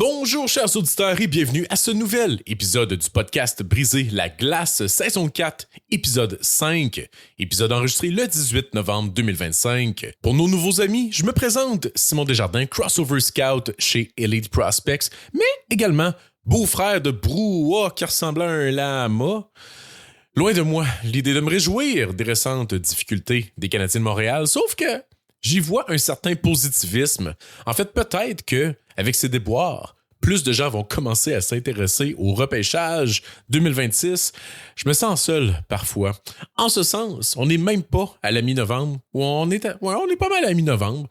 Bonjour chers auditeurs et bienvenue à ce nouvel épisode du podcast Briser la glace, saison 4, épisode 5, épisode enregistré le 18 novembre 2025. Pour nos nouveaux amis, je me présente Simon Desjardins, crossover scout chez Elite Prospects, mais également beau-frère de Brouhaha qui ressemblait à un lama. Loin de moi l'idée de me réjouir des récentes difficultés des Canadiens de Montréal, sauf que j'y vois un certain positivisme. En fait, peut-être que, avec ces déboires, plus de gens vont commencer à s'intéresser au repêchage 2026. Je me sens seul parfois. En ce sens, on n'est même pas à la mi-novembre, ou on est pas mal à la mi-novembre.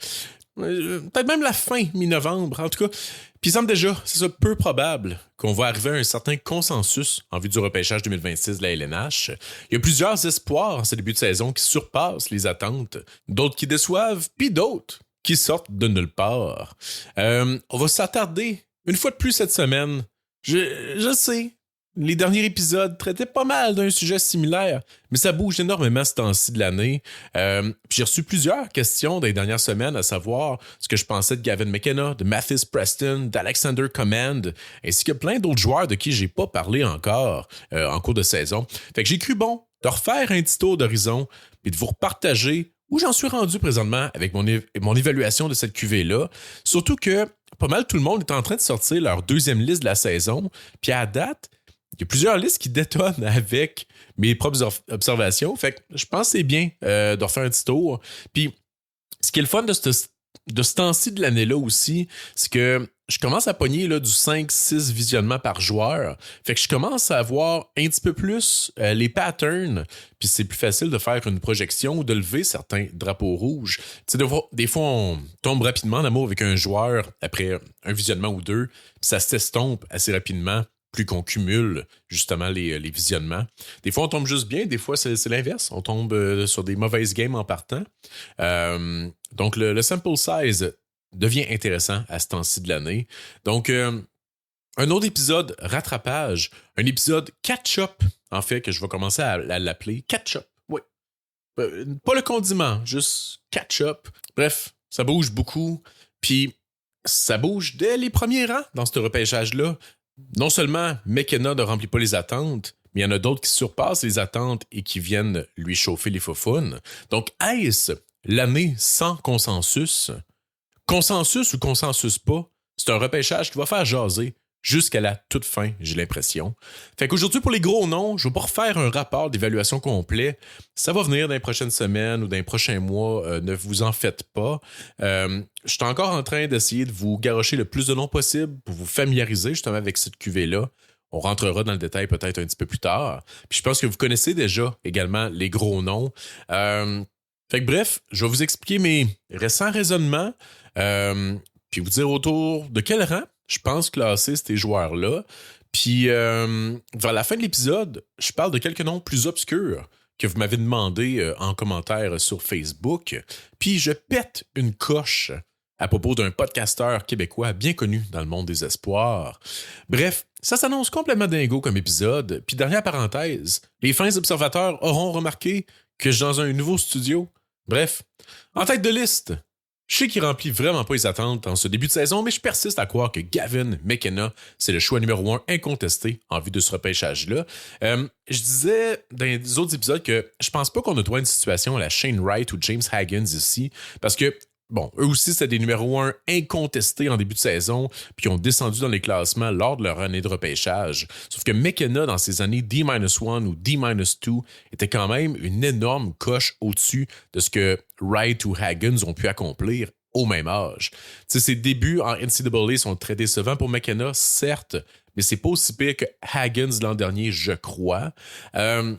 Peut-être même la fin mi-novembre, en tout cas. Puis il semble déjà, c'est ça, peu probable qu'on va arriver à un certain consensus en vue du repêchage 2026 de la LNH. Il y a plusieurs espoirs en ce début de saison qui surpassent les attentes, d'autres qui déçoivent, puis d'autres qui sortent de nulle part. On va s'attarder une fois de plus cette semaine. Je sais, les derniers épisodes traitaient pas mal d'un sujet similaire, mais ça bouge énormément ce temps-ci de l'année. J'ai reçu plusieurs questions dans les dernières semaines, à savoir ce que je pensais de Gavin McKenna, de Mathis Preston, d'Alexander Command, ainsi que plein d'autres joueurs de qui j'ai pas parlé encore en cours de saison. Fait que j'ai cru bon de refaire un petit tour d'horizon et de vous repartager où j'en suis rendu présentement avec mon évaluation de cette cuvée-là. Surtout que pas mal tout le monde est en train de sortir leur deuxième liste de la saison, puis à date, il y a plusieurs listes qui détonnent avec mes propres observations. Fait que je pense que c'est bien de refaire un petit tour. Puis, ce qui est le fun de ce temps-ci de l'année-là aussi, c'est que je commence à pogner là, du 5-6 visionnements par joueur. Fait que je commence à voir un petit peu plus les patterns. Puis c'est plus facile de faire une projection ou de lever certains drapeaux rouges. Tu sais, des fois, on tombe rapidement en amour avec un joueur après un visionnement ou deux. Puis ça s'estompe assez rapidement. Plus qu'on cumule justement les visionnements. Des fois, on tombe juste bien, des fois, c'est l'inverse. On tombe sur des mauvaises games en partant. Donc, le sample size devient intéressant à ce temps-ci de l'année. Donc, un autre épisode rattrapage, un épisode catch-up, en fait, que je vais commencer à l'appeler catch-up. Oui. Pas le condiment, juste catch-up. Bref, ça bouge beaucoup. Puis, ça bouge dès les premiers rangs dans ce repêchage-là. Non seulement McKenna ne remplit pas les attentes, mais il y en a d'autres qui surpassent les attentes et qui viennent lui chauffer les faufounes. Donc, est-ce l'année sans consensus? Consensus ou consensus pas, c'est un repêchage qui va faire jaser jusqu'à la toute fin, j'ai l'impression. Fait qu'aujourd'hui, pour les gros noms, je ne vais pas refaire un rapport d'évaluation complet. Ça va venir dans les prochaines semaines ou dans les prochains mois, ne vous en faites pas. Je suis encore en train d'essayer de vous garrocher le plus de noms possible pour vous familiariser justement avec cette cuvée-là. On rentrera dans le détail peut-être un petit peu plus tard. Puis je pense que vous connaissez déjà également les gros noms. Fait que bref, je vais vous expliquer mes récents raisonnements, puis vous dire autour de quel rang je pense classer ces joueurs-là. Puis, vers la fin de l'épisode, je parle de quelques noms plus obscurs que vous m'avez demandé en commentaire sur Facebook. Puis, je pète une coche à propos d'un podcasteur québécois bien connu dans le monde des espoirs. Bref, ça s'annonce complètement dingo comme épisode. Puis, dernière parenthèse, les fins observateurs auront remarqué que je suis dans un nouveau studio. Bref, en tête de liste, je sais qu'il remplit vraiment pas les attentes en ce début de saison, mais je persiste à croire que Gavin McKenna, c'est le choix numéro 1 incontesté en vue de ce repêchage-là. Je disais dans les autres épisodes que je pense pas qu'on a droit à une situation à la Shane Wright ou James Haggins ici, parce que bon, eux aussi, c'était des numéros 1 incontestés en début de saison, puis qui ont descendu dans les classements lors de leur année de repêchage. Sauf que McKenna, dans ses années D-1 ou D-2, était quand même une énorme coche au-dessus de ce que Wright ou Haggins ont pu accomplir au même âge. T'sais, ses débuts en NCAA sont très décevants pour McKenna, certes, mais c'est pas aussi pire que Haggins l'an dernier, je crois. Puis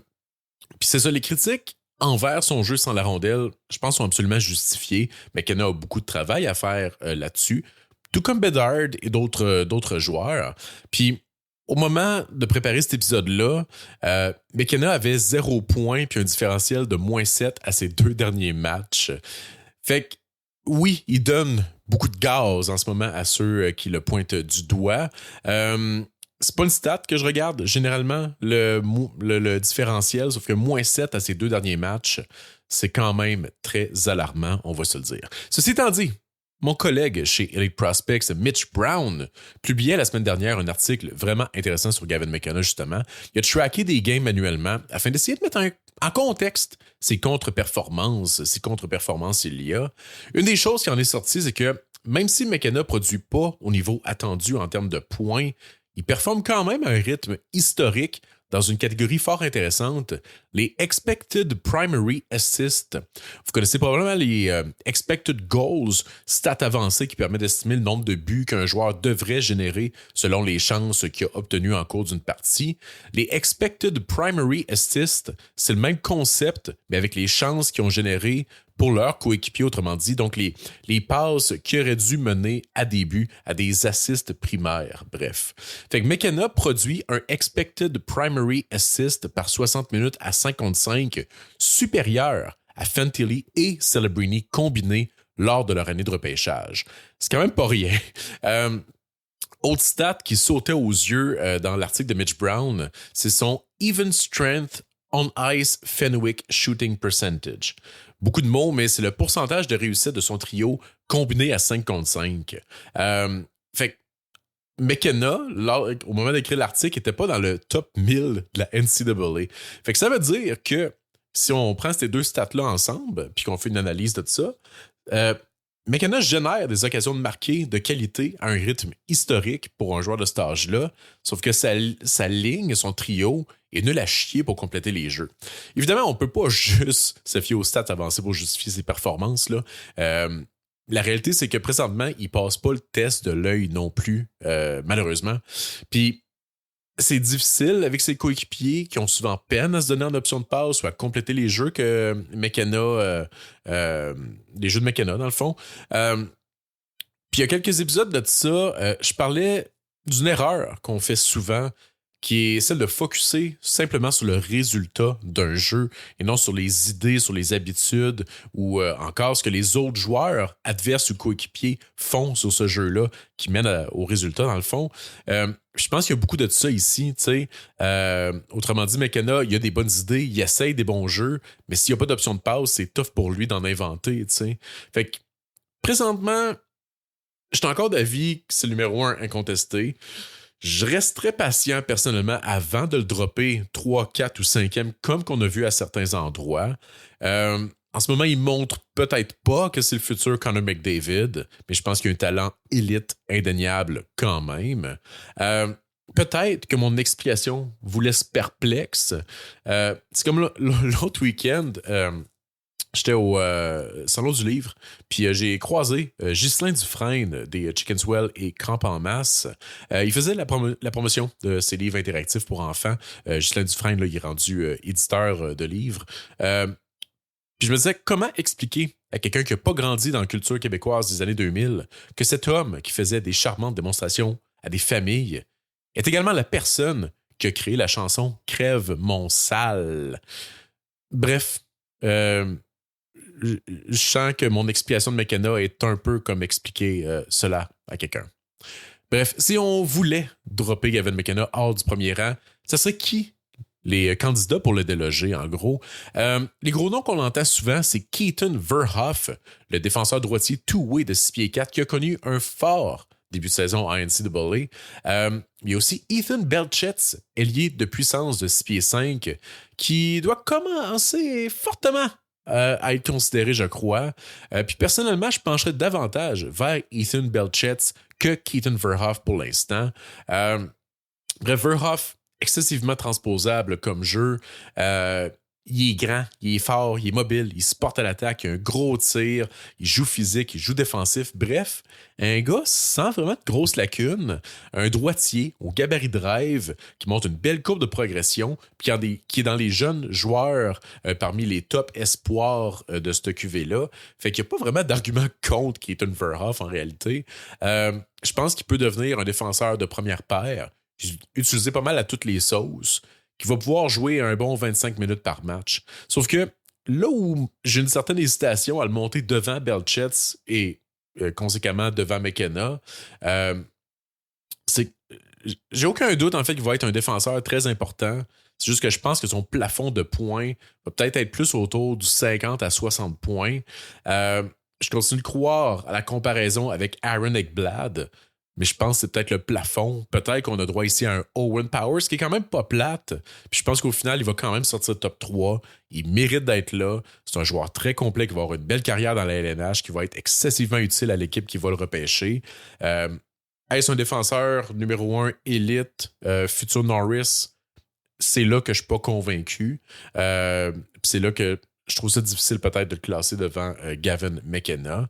c'est ça, les critiques envers son jeu sans la rondelle, je pense, sont absolument justifiés. McKenna a beaucoup de travail à faire là-dessus, tout comme Bedard et d'autres joueurs. Puis, au moment de préparer cet épisode-là, McKenna avait 0 points puis un différentiel de -7 à ses 2 derniers matchs. Fait que, oui, il donne beaucoup de gaz en ce moment à ceux qui le pointent du doigt. C'est pas une stat que je regarde généralement, le différentiel, sauf que -7 à ses 2 derniers matchs, c'est quand même très alarmant, on va se le dire. Ceci étant dit, Mon collègue chez Elite Prospects, Mitch Brown, publiait la semaine dernière un article vraiment intéressant sur Gavin McKenna, justement. Il a tracké des games manuellement afin d'essayer de mettre en contexte ses contre-performances il y a. Une des choses qui en est sortie, c'est que même si McKenna ne produit pas au niveau attendu en termes de points, il performe quand même à un rythme historique dans une catégorie fort intéressante, les Expected Primary Assists. Vous connaissez probablement les Expected Goals, stats avancées qui permettent d'estimer le nombre de buts qu'un joueur devrait générer selon les chances qu'il a obtenues en cours d'une partie. Les Expected Primary Assists, c'est le même concept, mais avec les chances qu'ils ont générées pour leur coéquipier, autrement dit, donc les passes qui auraient dû mener à des buts, à des assists primaires, bref. Fait que McKenna produit un expected primary assist par 60 minutes à 55 supérieur à Fantilli et Celebrini combinés lors de leur année de repêchage. C'est quand même pas rien. Autre stat qui sautait aux yeux dans l'article de Mitch Brown, c'est son Even Strength on Ice Fenwick Shooting Percentage. Beaucoup de mots, mais c'est le pourcentage de réussite de son trio combiné à 5 contre 5. Fait que McKenna, au moment d'écrire l'article, n'était pas dans le top 1000 de la NCAA. Fait que ça veut dire que si on prend ces deux stats-là ensemble, puis qu'on fait une analyse de ça, McKenna génère des occasions de marquer de qualité à un rythme historique pour un joueur de cet âge-là, sauf que sa ligne, son trio, est nul à chier pour compléter les jeux. Évidemment, on ne peut pas juste se fier aux stats avancées pour justifier ses performances, là. La réalité, c'est que présentement, il ne passe pas le test de l'œil non plus, malheureusement. Puis, c'est difficile avec ses coéquipiers qui ont souvent peine à se donner en option de passe ou à compléter les jeux que McKenna, les jeux de McKenna, dans le fond. Puis il y a quelques épisodes de ça, je parlais d'une erreur qu'on fait souvent, qui est celle de focusser simplement sur le résultat d'un jeu et non sur les idées, sur les habitudes ou encore ce que les autres joueurs, adverses ou coéquipiers font sur ce jeu-là qui mène au résultat, dans le fond. Je pense qu'il y a beaucoup de ça ici, tu sais. Autrement dit, McKenna, il a des bonnes idées, il essaye des bons jeux, mais s'il n'y a pas d'option de passe, c'est tough pour lui d'en inventer, tu sais. Fait que, présentement, je suis encore d'avis que c'est le numéro 1 incontesté. Je resterais patient personnellement avant de le dropper 3, 4 ou 5e comme qu'on a vu à certains endroits. En ce moment, il montre peut-être pas que c'est le futur Connor McDavid, mais je pense qu'il y a un talent élite indéniable quand même. Peut-être que mon explication vous laisse perplexe. C'est comme l'autre week-end... J'étais au Salon du Livre, puis j'ai croisé Ghislain Dufresne des Chickenswell et Crampe en masse. Il faisait la promotion de ses livres interactifs pour enfants. Ghislain Dufresne, là, il est rendu éditeur de livres. Puis je me disais, comment expliquer à quelqu'un qui n'a pas grandi dans la culture québécoise des années 2000 que cet homme qui faisait des charmantes démonstrations à des familles est également la personne qui a créé la chanson « Crève mon sale ». Bref, je sens que mon explication de McKenna est un peu comme expliquer cela à quelqu'un. Bref, si on voulait dropper Gavin McKenna hors du premier rang, ça serait qui les candidats pour le déloger, en gros? Les gros noms qu'on entend souvent, c'est Keaton Verhoff, le défenseur droitier two-way de 6 pieds 4 qui a connu un fort début de saison à NCAA. Il y a aussi Ethan Belchetz, ailier de puissance de 6 pieds 5, qui doit commencer fortement à être considéré, je crois. Puis personnellement, je pencherais davantage vers Ethan Belchetz que Keaton Verhoff pour l'instant. Bref, Verhoff, excessivement transposable comme jeu. Il est grand, il est fort, il est mobile, il se porte à l'attaque, il a un gros tir, il joue physique, il joue défensif. Bref, un gars sans vraiment de grosses lacunes, un droitier au gabarit drive qui montre une belle courbe de progression, puis qui est dans les jeunes joueurs parmi les top espoirs de cette QV-là. Fait qu'il n'y a pas vraiment d'argument contre Keaton Verhoff en réalité. Je pense qu'il peut devenir un défenseur de première paire, utilisé pas mal à toutes les sauces, qui va pouvoir jouer un bon 25 minutes par match. Sauf que là où j'ai une certaine hésitation à le monter devant Belchetz et conséquemment devant McKenna, c'est j'ai aucun doute en fait qu'il va être un défenseur très important. C'est juste que je pense que son plafond de points va peut-être être plus autour du 50 à 60 points. je continue de croire à la comparaison avec Aaron Ekblad, mais je pense que c'est peut-être le plafond. Peut-être qu'on a droit ici à un Owen Powers, qui est quand même pas plate. Puis je pense qu'au final, il va quand même sortir top 3. Il mérite d'être là. C'est un joueur très complet qui va avoir une belle carrière dans la LNH, qui va être excessivement utile à l'équipe qui va le repêcher. Est-ce un défenseur numéro 1 élite, futur Norris? C'est là que je suis pas convaincu. C'est là que je trouve ça difficile peut-être de le classer devant Gavin McKenna.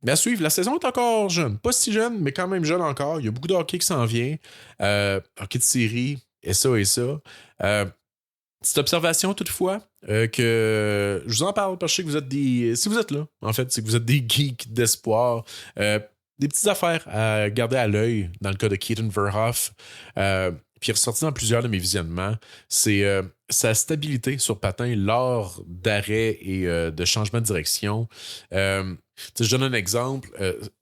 Mais à suivre, la saison est encore jeune. Pas si jeune, mais quand même jeune encore. Il y a beaucoup de hockey qui s'en vient. Hockey de série, et ça, et ça. Petite observation toutefois, que je vous en parle parce que je sais que vous êtes des... Si vous êtes là, en fait, c'est que vous êtes des geeks d'espoir. Des petites affaires à garder à l'œil dans le cas de Keaton Verhoff. Puis ressorti dans plusieurs de mes visionnements, c'est sa stabilité sur patin lors d'arrêt et de changement de direction. Je donne un exemple.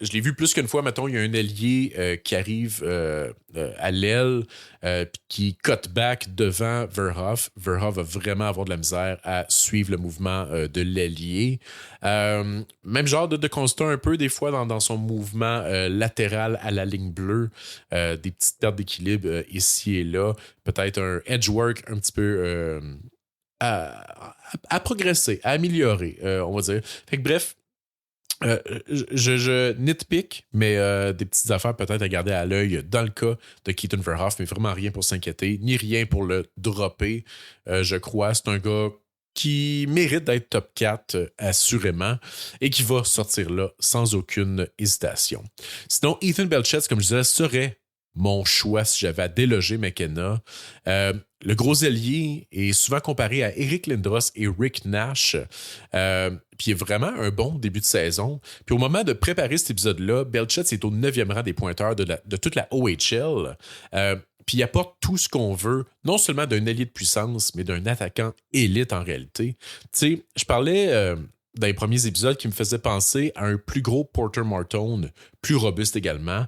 Je l'ai vu plus qu'une fois, mettons, il y a un ailier qui arrive à l'aile qui cut back devant Verhoff. Verhoff va vraiment avoir de la misère à suivre le mouvement de l'ailier. Même genre de constat un peu des fois dans son mouvement latéral à la ligne bleue. Des petites pertes d'équilibre ici et là. Peut-être un edge work un petit peu à progresser, à améliorer, on va dire. Fait que bref, je nitpick, mais des petites affaires peut-être à garder à l'œil dans le cas de Keaton Verhoff, mais vraiment rien pour s'inquiéter, ni rien pour le dropper, je crois. C'est un gars qui mérite d'être top 4 assurément et qui va sortir là sans aucune hésitation. Sinon, Ethan Belchetz, comme je disais, serait mon choix si j'avais à déloger McKenna. Le gros ailier est souvent comparé à Eric Lindros et Rick Nash. Puis il est vraiment un bon début de saison. Puis au moment de préparer cet épisode-là, Belchetz est au 9e rang des pointeurs de toute la OHL. Puis il apporte tout ce qu'on veut, non seulement d'un allié de puissance, mais d'un attaquant élite en réalité. Tu sais, je parlais dans les premiers épisodes qui me faisaient penser à un plus gros Porter Martone, plus robuste également.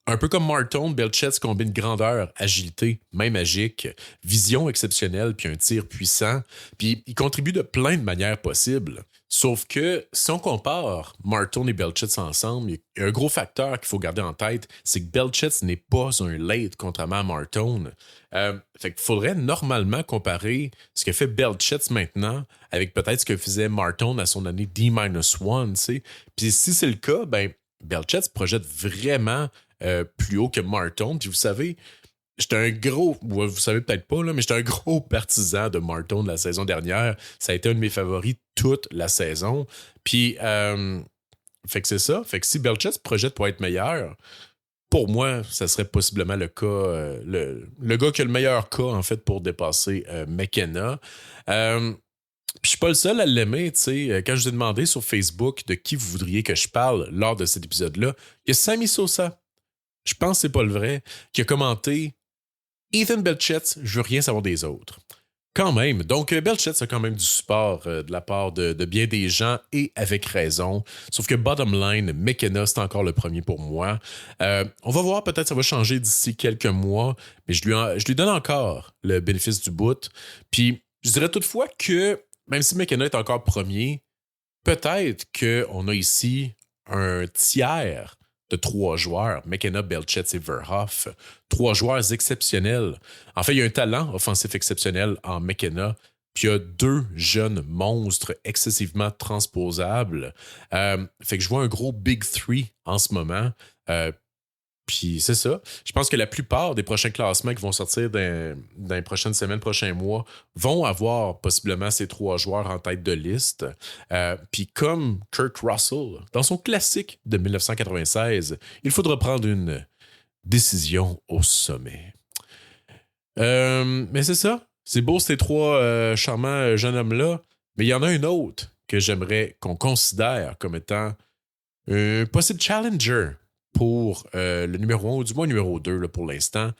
Un peu comme Martone, Belchetz combine grandeur, agilité, main magique, vision exceptionnelle, puis un tir puissant. Puis il contribue de plein de manières possibles. Sauf que si on compare Martone et Belchetz ensemble, il y a un gros facteur qu'il faut garder en tête, c'est que Belchetz n'est pas un late contrairement à Martone. Fait qu'il faudrait normalement comparer ce que fait Belchetz maintenant avec peut-être ce que faisait Martone à son année D-1, tu sais. Puis si c'est le cas, ben Belchetz projette vraiment plus haut que Martone. Puis vous savez, j'étais un gros, vous savez peut-être pas, là, mais j'étais un gros partisan de Martone la saison dernière. Ça a été un de mes favoris toute la saison. Puis, fait que c'est ça. Fait que si Belchetz projette pour être meilleur, pour moi, ça serait possiblement le cas, le gars qui a le meilleur cas, en fait, pour dépasser McKenna. Puis je suis pas le seul à l'aimer, tu sais. Quand je vous ai demandé sur Facebook de qui vous voudriez que je parle lors de cet épisode-là, il y a Sammy Sosa, je pense que c'est pas le vrai, qui a commenté « Ethan Belchetz, je veux rien savoir des autres ». Quand même. Donc, Belchetz a quand même du support de la part de bien des gens et avec raison. Sauf que bottom line, McKenna, c'est encore le premier pour moi. On va voir, peut-être ça va changer d'ici quelques mois, mais je lui donne encore le bénéfice du bout. Puis, je dirais toutefois que, même si McKenna est encore premier, peut-être qu'on a ici un tiers de 3 joueurs, McKenna, Belchetz et Verhoff. 3 joueurs exceptionnels. En fait, il y a un talent offensif exceptionnel en McKenna, puis il y a 2 jeunes monstres excessivement transposables. Fait que je vois un gros Big 3 en ce moment. Puis c'est ça. Je pense que la plupart des prochains classements qui vont sortir dans les prochaines semaines, prochains mois, vont avoir possiblement ces 3 joueurs en tête de liste. Puis comme Kurt Russell, dans son classique de 1996, il faudra prendre une décision au sommet. Mais c'est ça. C'est beau ces 3 charmants jeunes hommes-là. Mais il y en a un autre que j'aimerais qu'on considère comme étant un possible challenger pour le numéro 1 ou du moins numéro 2 là, pour l'instant,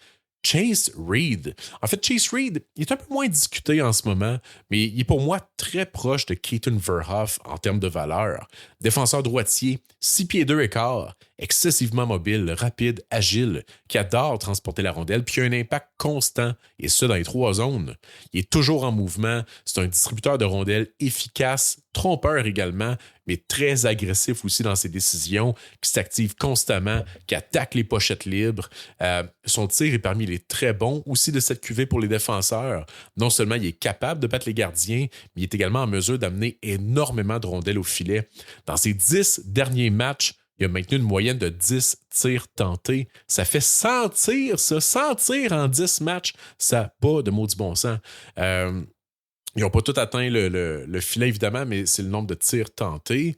Chase Reed. En fait, Chase Reed il est un peu moins discuté en ce moment, mais il est pour moi très proche de Keaton Verhoff en termes de valeur. Défenseur droitier, 6 pieds 2 et quart, excessivement mobile, rapide, agile, qui adore transporter la rondelle, puis qui a un impact constant, et ça dans les 3 zones. Il est toujours en mouvement, c'est un distributeur de rondelles efficace, trompeur également, mais très agressif aussi dans ses décisions, qui s'active constamment, qui attaque les pochettes libres. Son tir est parmi les très bons aussi de cette cuvée pour les défenseurs. Non seulement il est capable de battre les gardiens, mais il est également en mesure d'amener énormément de rondelles au filet. Dans ses 10 derniers matchs, il a maintenu une moyenne de 10 tirs tentés. Ça fait 100 tirs, ça. 100 tirs en 10 matchs. Ça n'a pas de maudit bon sens. Ils n'ont pas tout atteint le filet, évidemment, mais c'est le nombre de tirs tentés.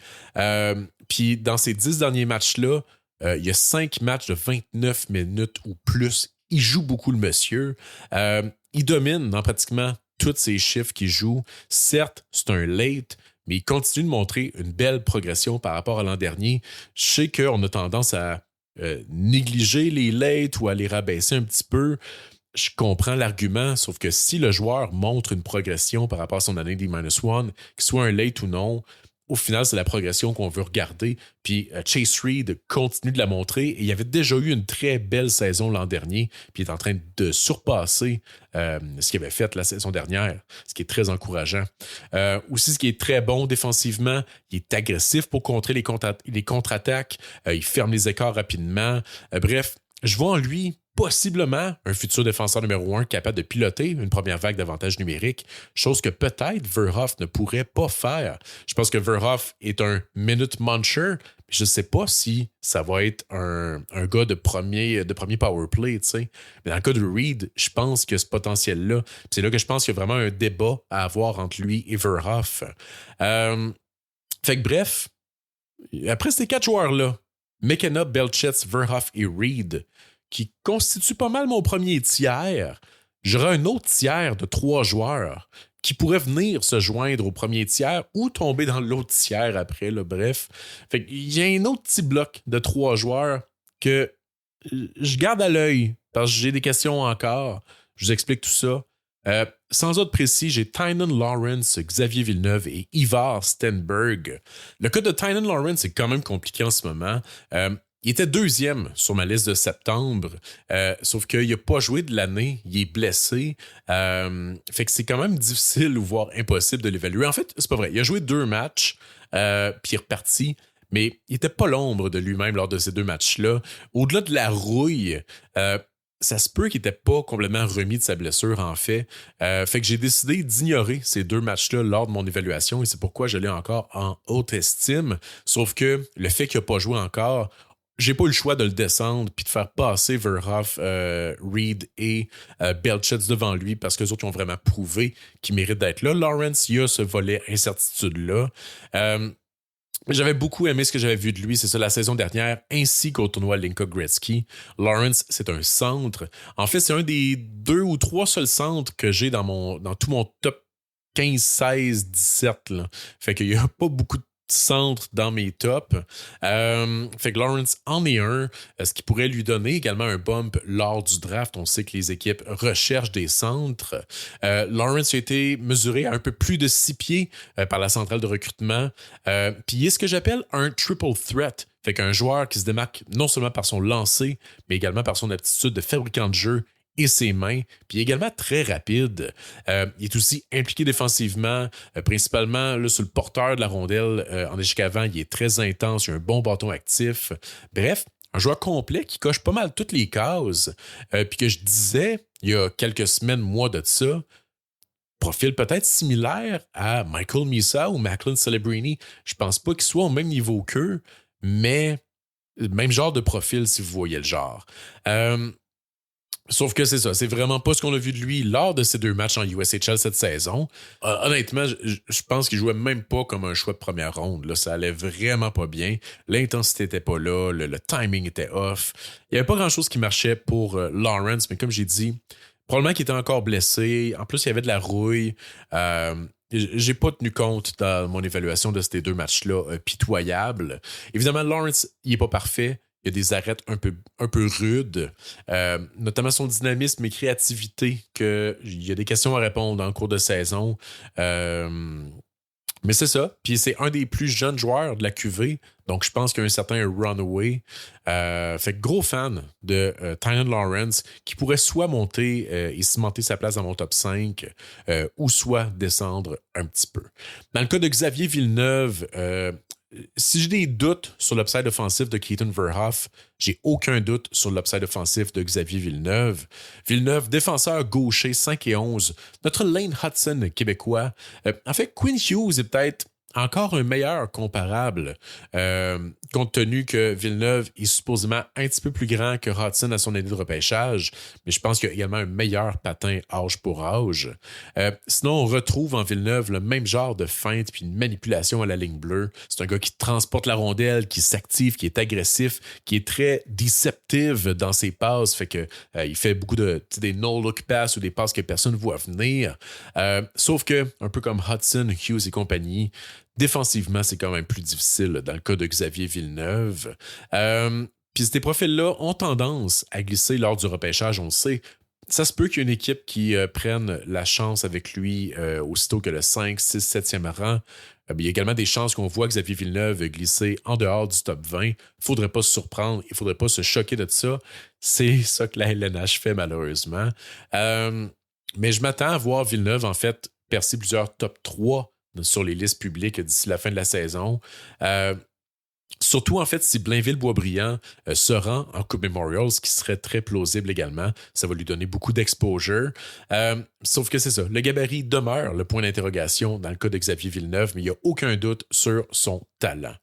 Puis dans ces 10 derniers matchs-là, il y a 5 matchs de 29 minutes ou plus. Il joue beaucoup, le monsieur. Il domine dans pratiquement tous ses chiffres qu'il joue. Certes, c'est un late, mais il continue de montrer une belle progression par rapport à l'an dernier. Je sais qu'on a tendance à négliger les lates ou à les rabaisser un petit peu. Je comprends l'argument, sauf que si le joueur montre une progression par rapport à son année D-1, qu'il soit un late ou non, au final, c'est la progression qu'on veut regarder. Puis Chase Reed continue de la montrer. Et il avait déjà eu une très belle saison l'an dernier. Puis il est en train de surpasser ce qu'il avait fait la saison dernière, ce qui est très encourageant. Aussi, ce qui est très bon défensivement, il est agressif pour contrer les contre-attaques. Il ferme les écarts rapidement. Bref, je vois en lui possiblement un futur défenseur numéro 1 capable de piloter une première vague d'avantages numériques, chose que peut-être Verhoff ne pourrait pas faire. Je pense que Verhoff est un minute muncher, mais je ne sais pas si ça va être un gars de premier power play, tu sais. Mais dans le cas de Reed, je pense que ce potentiel-là, c'est là que je pense qu'il y a vraiment un débat à avoir entre lui et Verhoff. Fait que bref, après ces 4 joueurs-là, McKenna, Belchetz, Verhoff et Reed, qui constitue pas mal mon premier tiers, j'aurai un autre tiers de 3 joueurs qui pourraient venir se joindre au premier tiers ou tomber dans l'autre tiers après, là, bref. Fait qu'il y a un autre petit bloc de 3 joueurs que je garde à l'œil parce que j'ai des questions encore. Je vous explique tout ça. Sans autre précis, j'ai Tynan Lawrence, Xavier Villeneuve et Ivar Stenberg. Le cas de Tynan Lawrence est quand même compliqué en ce moment. Il était 2e sur ma liste de septembre, sauf qu'il n'a pas joué de l'année, il est blessé. Fait que c'est quand même difficile ou voire impossible de l'évaluer. En fait, c'est pas vrai. Il a joué 2 matchs, puis il est reparti, mais il n'était pas l'ombre de lui-même lors de ces 2 matchs-là. Au-delà de la rouille, ça se peut qu'il n'était pas complètement remis de sa blessure, en fait. Fait que j'ai décidé d'ignorer ces 2 matchs-là lors de mon évaluation et c'est pourquoi je l'ai encore en haute estime. Sauf que le fait qu'il n'a pas joué encore, j'ai pas eu le choix de le descendre puis de faire passer Verhoff, Reed et Belchetz devant lui parce que les autres ont vraiment prouvé qu'ils méritent d'être là. Lawrence, il y a ce volet incertitude-là. J'avais beaucoup aimé ce que j'avais vu de lui, c'est ça, la saison dernière, ainsi qu'au tournoi Linka Gretzky. Lawrence, c'est un centre. En fait, c'est un des 2 ou 3 seuls centres que j'ai dans tout mon top 15, 16, 17. Là. Fait qu'il n'y a pas beaucoup de centre dans mes tops. Fait que Lawrence en est un, ce qui pourrait lui donner également un bump lors du draft. On sait que les équipes recherchent des centres. Lawrence a été mesuré à un peu plus de 6 pieds par la centrale de recrutement. Puis il est ce que j'appelle un triple threat. Fait qu'un joueur qui se démarque non seulement par son lancer, mais également par son aptitude de fabricant de jeu et ses mains, puis également très rapide. Il est aussi impliqué défensivement, principalement là, sur le porteur de la rondelle en échec avant. Il est très intense, il a un bon bâton actif. Bref, un joueur complet qui coche pas mal toutes les cases. Puis que je disais, il y a quelques semaines, mois de ça, profil peut-être similaire à Michael Misa ou Macklin Celebrini. Je pense pas qu'il soit au même niveau qu'eux, mais même genre de profil si vous voyez le genre. Sauf que c'est ça, c'est vraiment pas ce qu'on a vu de lui lors de ces 2 matchs en USHL cette saison. Honnêtement, je pense qu'il jouait même pas comme un choix de première ronde. Là, ça allait vraiment pas bien. L'intensité était pas là, le timing était off. Il y avait pas grand-chose qui marchait pour Lawrence, mais comme j'ai dit, probablement qu'il était encore blessé. En plus, il y avait de la rouille. J'ai pas tenu compte dans mon évaluation de ces 2 matchs-là pitoyables. Évidemment, Lawrence, il est pas parfait. Il y a des arrêts un peu rudes, notamment son dynamisme et créativité, qu'il y a des questions à répondre en cours de saison. Mais c'est ça. Puis c'est un des plus jeunes joueurs de la QV. Donc, je pense qu'il y a un certain runaway. Fait que gros fan de Tynan Lawrence qui pourrait soit monter et cimenter sa place dans mon top 5 ou soit descendre un petit peu. Dans le cas de Xavier Villeneuve, si j'ai des doutes sur l'upside offensif de Keaton Verhoff, j'ai aucun doute sur l'upside offensif de Xavier Villeneuve. Villeneuve, défenseur gaucher 5 et 11. Notre Lane Hudson québécois. En fait, Quinn Hughes est peut-être encore un meilleur comparable, compte tenu que Villeneuve est supposément un petit peu plus grand que Hudson à son année de repêchage, mais je pense qu'il y a également un meilleur patin âge pour âge. Sinon, on retrouve en Villeneuve le même genre de feinte puis une manipulation à la ligne bleue. C'est un gars qui transporte la rondelle, qui s'active, qui est agressif, qui est très déceptive dans ses passes, fait que il fait beaucoup des no-look passes ou des passes que personne ne voit venir. Sauf que, un peu comme Hudson, Hughes et compagnie, défensivement, c'est quand même plus difficile dans le cas de Xavier Villeneuve. Puis ces profils-là ont tendance à glisser lors du repêchage, on le sait. Ça se peut qu'il y ait une équipe qui prenne la chance avec lui aussitôt que le 5, 6, 7e rang. Il y a également des chances qu'on voit Xavier Villeneuve glisser en dehors du top 20. Il ne faudrait pas se surprendre, il ne faudrait pas se choquer de ça. C'est ça que la LNH fait malheureusement. Mais je m'attends à voir Villeneuve, en fait, percer plusieurs top 3 sur les listes publiques d'ici la fin de la saison. Surtout, en fait, si Blainville-Boisbriand se rend en Coupe Memorial, ce qui serait très plausible également. Ça va lui donner beaucoup d'exposure. Sauf que c'est ça. Le gabarit demeure le point d'interrogation dans le cas de Xavier Villeneuve, mais il n'y a aucun doute sur son talent.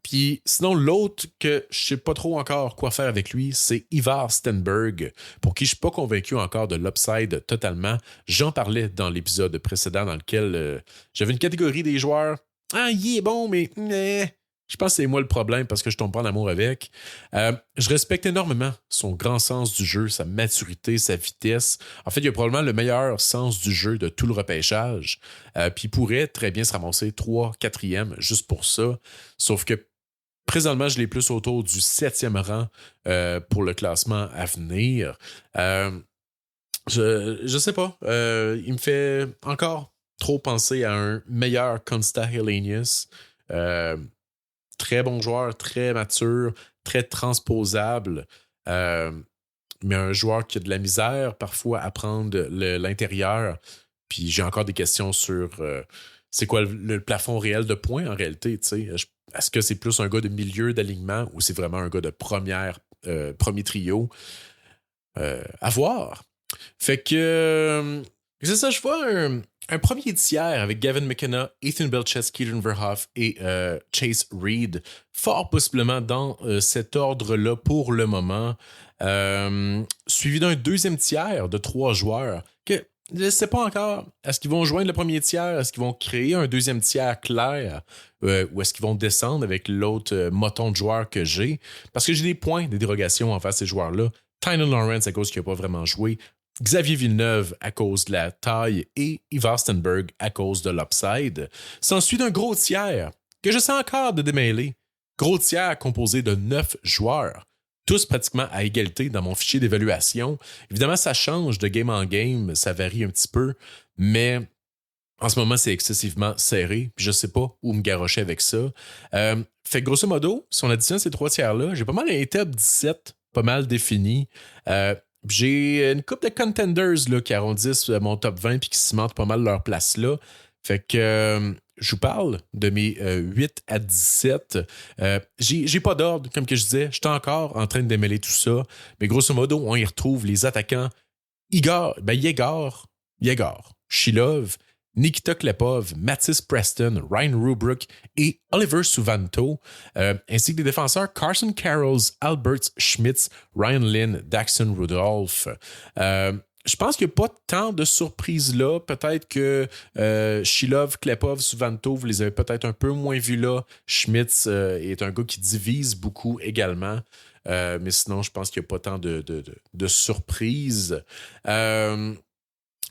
Puis sinon, l'autre que je ne sais pas trop encore quoi faire avec lui, c'est Ivar Stenberg, pour qui je ne suis pas convaincu encore de l'upside totalement. J'en parlais dans l'épisode précédent dans lequel j'avais une catégorie des joueurs. Ah, il est bon, mais je pense que c'est moi le problème parce que je tombe pas en amour avec. Je respecte énormément son grand sens du jeu, sa maturité, sa vitesse. En fait, il a probablement le meilleur sens du jeu de tout le repêchage. Puis il pourrait très bien se ramasser 3, 4e juste pour ça. Sauf que présentement, je l'ai plus autour du 7e rang pour le classement à venir. Je sais pas. Il me fait encore trop penser à un meilleur Consta Helenius. Très bon joueur, très mature, très transposable. Mais un joueur qui a de la misère parfois à prendre l'intérieur. Puis j'ai encore des questions sur c'est quoi le plafond réel de points en réalité. Est-ce que c'est plus un gars de milieu d'alignement ou c'est vraiment un gars de premier trio? À voir. Fait que c'est ça, je vois un premier tiers avec Gavin McKenna, Ethan Belches, Keaton Verhoff et Chase Reed, fort possiblement dans cet ordre-là pour le moment, suivi d'un deuxième tiers de 3 joueurs que je ne sais pas encore. Est-ce qu'ils vont joindre le premier tiers? Est-ce qu'ils vont créer un deuxième tiers clair? Ou est-ce qu'ils vont descendre avec l'autre moton de joueurs que j'ai? Parce que j'ai des points de dérogation envers ces joueurs-là. Tynan Lawrence à cause qu'il n'a pas vraiment joué. Xavier Villeneuve à cause de la taille et Ivar Stenberg à cause de l'upside. S'ensuit d'un gros tiers que je sais encore de démêler. Gros tiers composé de 9 joueurs. Tous pratiquement à égalité dans mon fichier d'évaluation. Évidemment, ça change de game en game, ça varie un petit peu, mais en ce moment, c'est excessivement serré, puis je sais pas où me garrocher avec ça. Fait que grosso modo, si on additionne ces 3 tiers-là, j'ai pas mal un top 17, pas mal défini. J'ai une couple de contenders là, qui arrondissent mon top 20 puis qui cimentent pas mal leur place là. Fait que je vous parle de mes 8 à 17. J'ai pas d'ordre, comme que je disais. J'étais encore en train de démêler tout ça. Mais grosso modo, on y retrouve les attaquants Yegor, Shilov, Nikita Klepov, Mathis Preston, Ryan Rubruck et Oliver Suvanto, ainsi que des défenseurs Carson Carrolls, Albert Schmitz, Ryan Lynn, Daxon Rudolph. Je pense qu'il n'y a pas tant de surprises là. Peut-être que Shilov, Klepov, Suvanto, vous les avez peut-être un peu moins vus là. Schmitz est un gars qui divise beaucoup également. Mais sinon, je pense qu'il n'y a pas tant de surprises.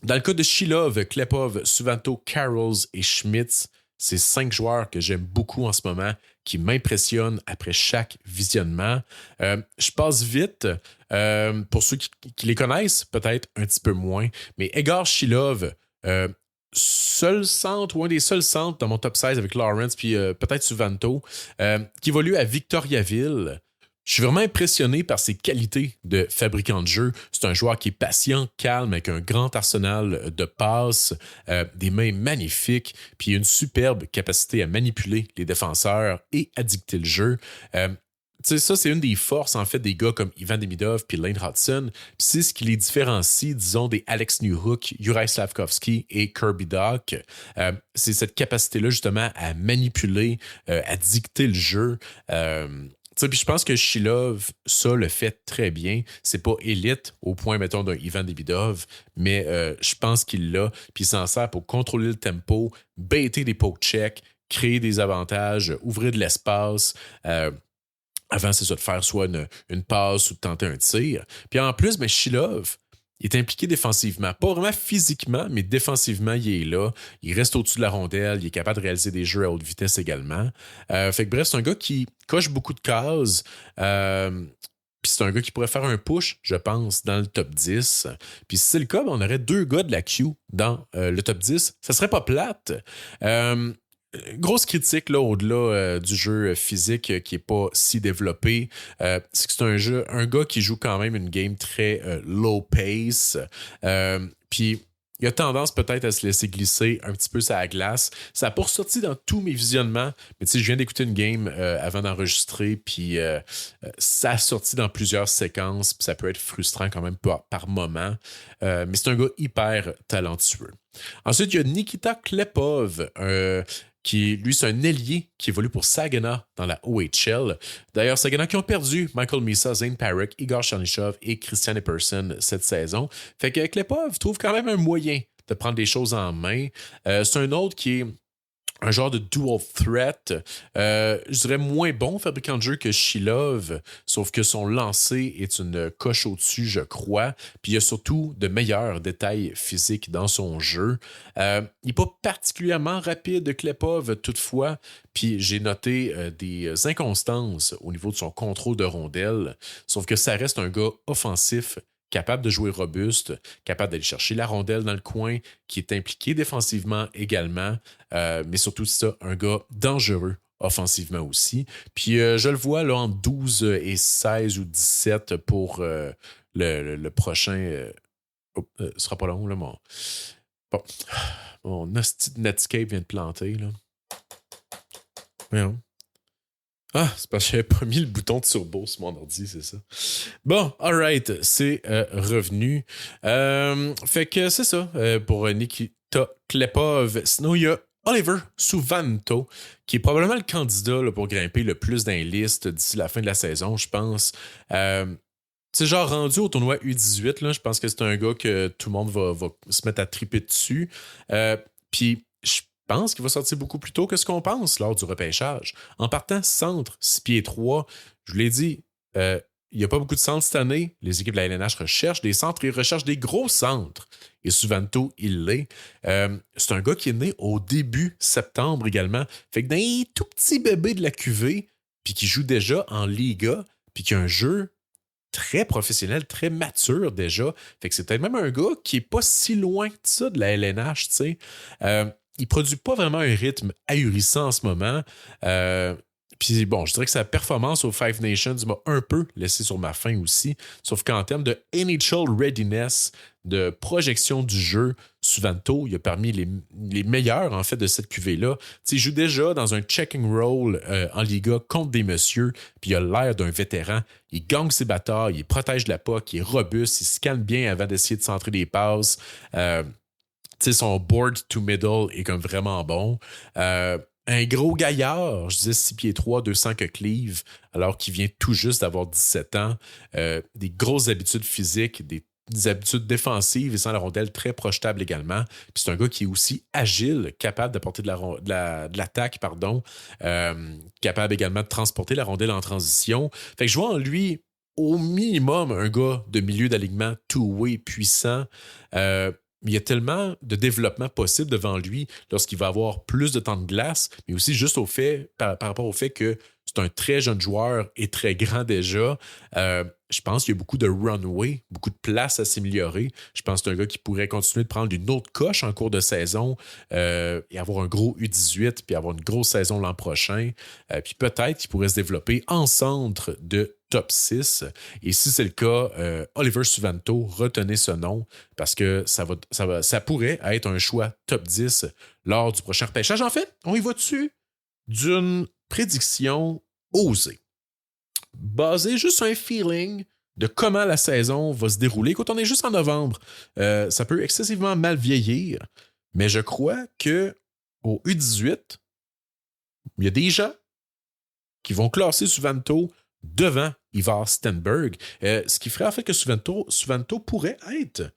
Dans le cas de Shilov, Klepov, Suvanto, Carrolls et Schmitz, c'est 5 joueurs que j'aime beaucoup en ce moment, qui m'impressionnent après chaque visionnement. Je passe vite. Pour ceux qui les connaissent, peut-être un petit peu moins. Mais Egor Shilov, seul centre ou un des seuls centres dans mon top 16 avec Lawrence puis peut-être Suvanto, qui évolue à Victoriaville. Je suis vraiment impressionné par ses qualités de fabricant de jeu. C'est un joueur qui est patient, calme, avec un grand arsenal de passes, des mains magnifiques, puis une superbe capacité à manipuler les défenseurs et à dicter le jeu. Ça, c'est une des forces, en fait, des gars comme Ivan Demidov puis Lane Hudson. Puis c'est ce qui les différencie, disons, des Alex Newhook, Juraj Slafkovsky et Kirby Dach. C'est cette capacité-là, justement, à manipuler, à dicter le jeu. Puis je pense que Shilov, ça le fait très bien. C'est pas élite au point, mettons, d'un Ivan Demidov, mais je pense qu'il l'a. Puis il s'en sert pour contrôler le tempo, baiter des poke checks, créer des avantages, ouvrir de l'espace. Avant, c'est ça, de faire soit une passe ou de tenter un tir. Puis en plus, Shilov, il est impliqué défensivement. Pas vraiment physiquement, mais défensivement, il est là. Il reste au-dessus de la rondelle. Il est capable de réaliser des jeux à haute vitesse également. Fait que bref, c'est un gars qui coche beaucoup de cases. Puis c'est un gars qui pourrait faire un push, je pense, dans le top 10. Puis si c'est le cas, on aurait 2 gars de la Q dans le top 10. Ça serait pas plate. Grosse critique là, au-delà du jeu physique qui n'est pas si développé, c'est que c'est un gars qui joue quand même une game très low pace. Puis il a tendance peut-être à se laisser glisser un petit peu sur la glace. Ça n'a pas ressorti dans tous mes visionnements, mais je viens d'écouter une game avant d'enregistrer, puis ça a sorti dans plusieurs séquences, puis ça peut être frustrant quand même par moment. Mais c'est un gars hyper talentueux. Ensuite, il y a Nikita Klepov, qui, lui, c'est un ailier qui évolue pour Saginaw dans la OHL. D'ailleurs, Saginaw qui ont perdu Michael Misa, Zane Parekh, Igor Chernyshov et Christian Epperson cette saison. Fait que Klepov trouve quand même un moyen de prendre des choses en main. C'est un autre qui est un genre de dual threat. Je dirais moins bon fabricant de jeu que Shilov, sauf que son lancer est une coche au-dessus, je crois. Puis il y a surtout de meilleurs détails physiques dans son jeu. Il n'est pas particulièrement rapide, Klepov, toutefois. Puis j'ai noté des inconstances au niveau de son contrôle de rondelle. Sauf que ça reste un gars offensif, capable de jouer robuste, capable d'aller chercher la rondelle dans le coin, qui est impliqué défensivement également, mais surtout ça, un gars dangereux offensivement aussi. Puis je le vois là en 12 et 16 ou 17 pour le prochain... ce sera pas long, là, mon Netscape vient de planter, là. Voyons. Ah, c'est parce que j'avais pas mis le bouton de turbo sur mon ordi, c'est ça. Bon, alright, c'est revenu. Fait que c'est ça pour Nikita Klepov. Sinon, il y a Oliver Suvanto, qui est probablement le candidat là, pour grimper le plus dans les listes d'ici la fin de la saison, je pense. C'est genre rendu au tournoi U18, là, je pense que c'est un gars que tout le monde va se mettre à triper dessus. Puis, je pense qu'il va sortir beaucoup plus tôt que ce qu'on pense lors du repêchage. En partant centre, 6 pieds 3, je vous l'ai dit, il n'y a pas beaucoup de centres cette année. Les équipes de la LNH recherchent des centres et recherchent des gros centres. Et Suvanto, il l'est. C'est un gars qui est né au début septembre également. Fait que dans les tout petits bébés de la QV, puis qui joue déjà en Liga, puis qui a un jeu très professionnel, très mature déjà. Fait que c'est peut-être même un gars qui est pas si loin que ça de la LNH, tu sais. Il produit pas vraiment un rythme ahurissant en ce moment. Puis bon, je dirais que sa performance aux Five Nations m'a un peu laissé sur ma faim aussi. Sauf qu'en termes de NHL readiness, de projection du jeu, Suvanto, il a parmi les meilleurs en fait de cette QV-là. Il joue déjà dans un checking role en Liga contre des messieurs, puis il a l'air d'un vétéran. Il gagne ses batailles, il protège la puck, il est robuste, il scanne bien avant d'essayer de centrer des passes. Son board to middle est comme vraiment bon. Un gros gaillard, je disais 6 pieds 3, 200 cleaves, alors qu'il vient tout juste d'avoir 17 ans. Des grosses habitudes physiques, des habitudes défensives et sans la rondelle très projetable également. Puis c'est un gars qui est aussi agile, capable d'apporter de l'attaque, capable également de transporter la rondelle en transition. Fait que je vois en lui au minimum un gars de milieu d'alignement two-way puissant. Il y a tellement de développement possible devant lui lorsqu'il va avoir plus de temps de glace, mais aussi juste par rapport au fait que c'est un très jeune joueur et très grand déjà. Je pense qu'il y a beaucoup de runway, beaucoup de place à s'améliorer. Je pense que c'est un gars qui pourrait continuer de prendre une autre coche en cours de saison et avoir un gros U18 puis avoir une grosse saison l'an prochain. Puis peut-être qu'il pourrait se développer en centre de top 6. Et si c'est le cas, Oliver Suvanto, retenez ce nom parce que ça pourrait être un choix top 10 lors du prochain repêchage. En fait, on y va dessus d'une prédiction osée, basée juste sur un feeling de comment la saison va se dérouler. Quand on est juste en novembre, ça peut excessivement mal vieillir, mais je crois que au U18, il y a des gens qui vont classer Suvanto devant Ivar Stenberg, ce qui ferait en fait que Suvanto pourrait être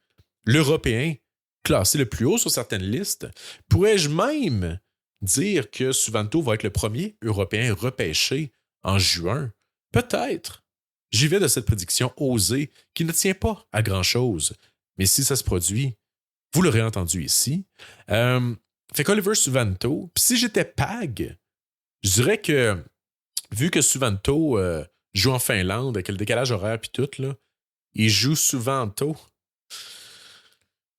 l'Européen classé le plus haut sur certaines listes. Pourrais-je même dire que Suvanto va être le premier Européen repêché en juin? Peut-être. J'y vais de cette prédiction osée qui ne tient pas à grand-chose. Mais si ça se produit, vous l'aurez entendu ici. Fait qu'Oliver Suvanto, puis si j'étais PAG, je dirais que vu que Suvanto joue en Finlande avec le décalage horaire puis tout, là, il joue souvent tôt.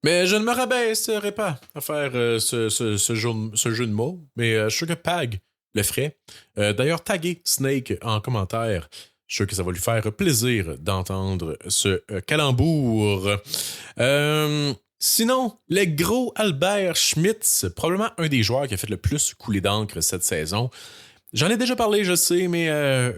Mais je ne me rabaisserai pas à faire ce jeu de mots, mais je suis sûr que Pag le ferait. D'ailleurs, taguez Snake en commentaire. Je suis sûr que ça va lui faire plaisir d'entendre ce calembour. Sinon, le gros Albert Schmitz, probablement un des joueurs qui a fait le plus couler d'encre cette saison. J'en ai déjà parlé, je sais, mais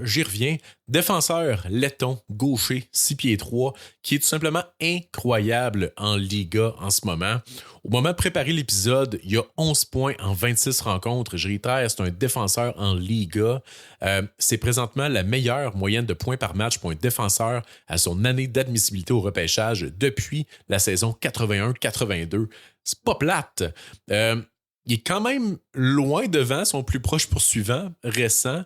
j'y reviens. Défenseur letton, gaucher, 6 pieds 3, qui est tout simplement incroyable en Liga en ce moment. Au moment de préparer l'épisode, il y a 11 points en 26 rencontres. Je réitère, c'est un défenseur en Liga. C'est présentement la meilleure moyenne de points par match pour un défenseur à son année d'admissibilité au repêchage depuis la saison 81-82. C'est pas plate. Il est quand même loin devant son plus proche poursuivant récent,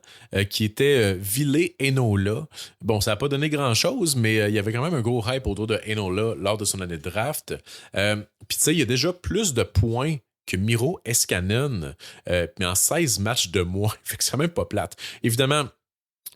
qui était Ville Enola. Bon, ça n'a pas donné grand-chose, mais il y avait quand même un gros hype autour de Enola lors de son année de draft. Puis tu sais, il y a déjà plus de points que Miro Escanen, mais en 16 matchs de moins. Fait que c'est quand même pas plate. Évidemment,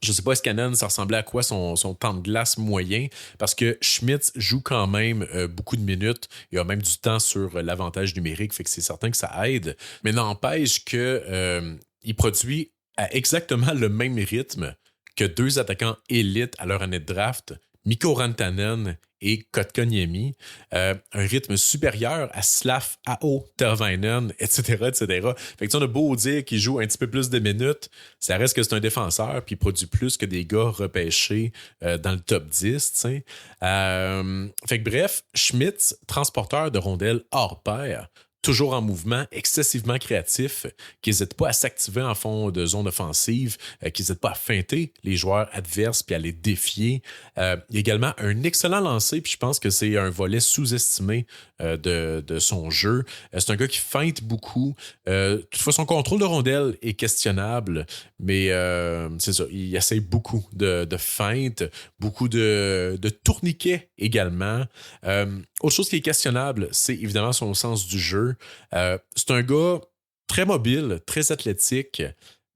je sais pas, Escanen, ça ressemblait à quoi son temps de glace moyen, parce que Schmitz joue quand même beaucoup de minutes. Il a même du temps sur l'avantage numérique, fait que c'est certain que ça aide. Mais n'empêche que il produit à exactement le même rythme que deux attaquants élites à leur année de draft, Mikko Rantanen et Kotkaniemi, un rythme supérieur à Slav Ao Tervainen, etc., etc. Fait que on a beau dire qu'il joue un petit peu plus de minutes, ça reste que c'est un défenseur, puis il produit plus que des gars repêchés dans le top 10, t'sais. Fait que bref, Schmitz, transporteur de rondelles hors pair, toujours en mouvement, excessivement créatif, qui n'hésite pas à s'activer en fond de zone offensive, qui n'hésite pas à feinter les joueurs adverses puis à les défier. Il y a également un excellent lancer, puis je pense que c'est un volet sous-estimé de son jeu. C'est un gars qui feinte beaucoup. Toutefois, son contrôle de rondelle est questionnable, mais c'est ça, il essaie beaucoup de feintes, beaucoup de tourniquets également. Autre chose qui est questionnable, c'est évidemment son sens du jeu. C'est un gars très mobile, très athlétique,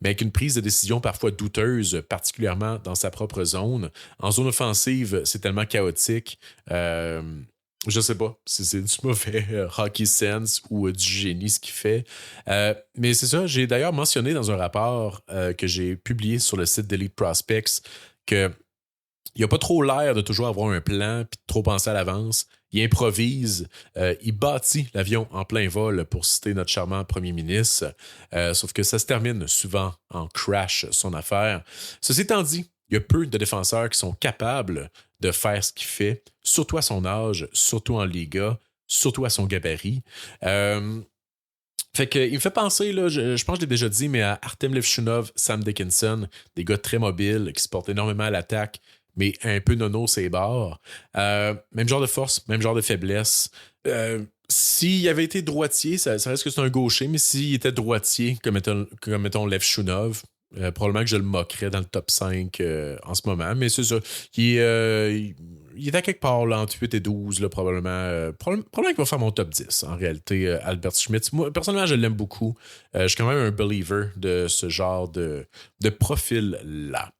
mais avec une prise de décision parfois douteuse, particulièrement dans sa propre zone. En zone offensive, c'est tellement chaotique. Je sais pas si c'est du mauvais hockey sense ou du génie ce qu'il fait. Mais c'est ça, j'ai d'ailleurs mentionné dans un rapport que j'ai publié sur le site d'Elite Prospects que il n'a pas trop l'air de toujours avoir un plan et de trop penser à l'avance. Il improvise, il bâtit l'avion en plein vol, pour citer notre charmant premier ministre. Sauf que ça se termine souvent en crash, son affaire. Ceci étant dit, il y a peu de défenseurs qui sont capables de faire ce qu'il fait, surtout à son âge, surtout en Liga, surtout à son gabarit. Fait que, il me fait penser, là, je pense que je l'ai déjà dit, mais à Artem Levchunov, Sam Dickinson, des gars très mobiles qui se portent énormément à l'attaque, mais un peu nono ses bords. Même genre de force, même genre de faiblesse. S'il avait été droitier, ça reste que c'est un gaucher, mais s'il était droitier, comme mettons Levchunov, Probablement que je le moquerais dans le top 5 en ce moment, mais c'est ça. Il est à quelque part là, entre 8 et 12, là, probablement. Probablement qu'il va faire mon top 10, en réalité, Albert Schmitz. Moi, personnellement, je l'aime beaucoup. Je suis quand même un believer de ce genre de profil-là.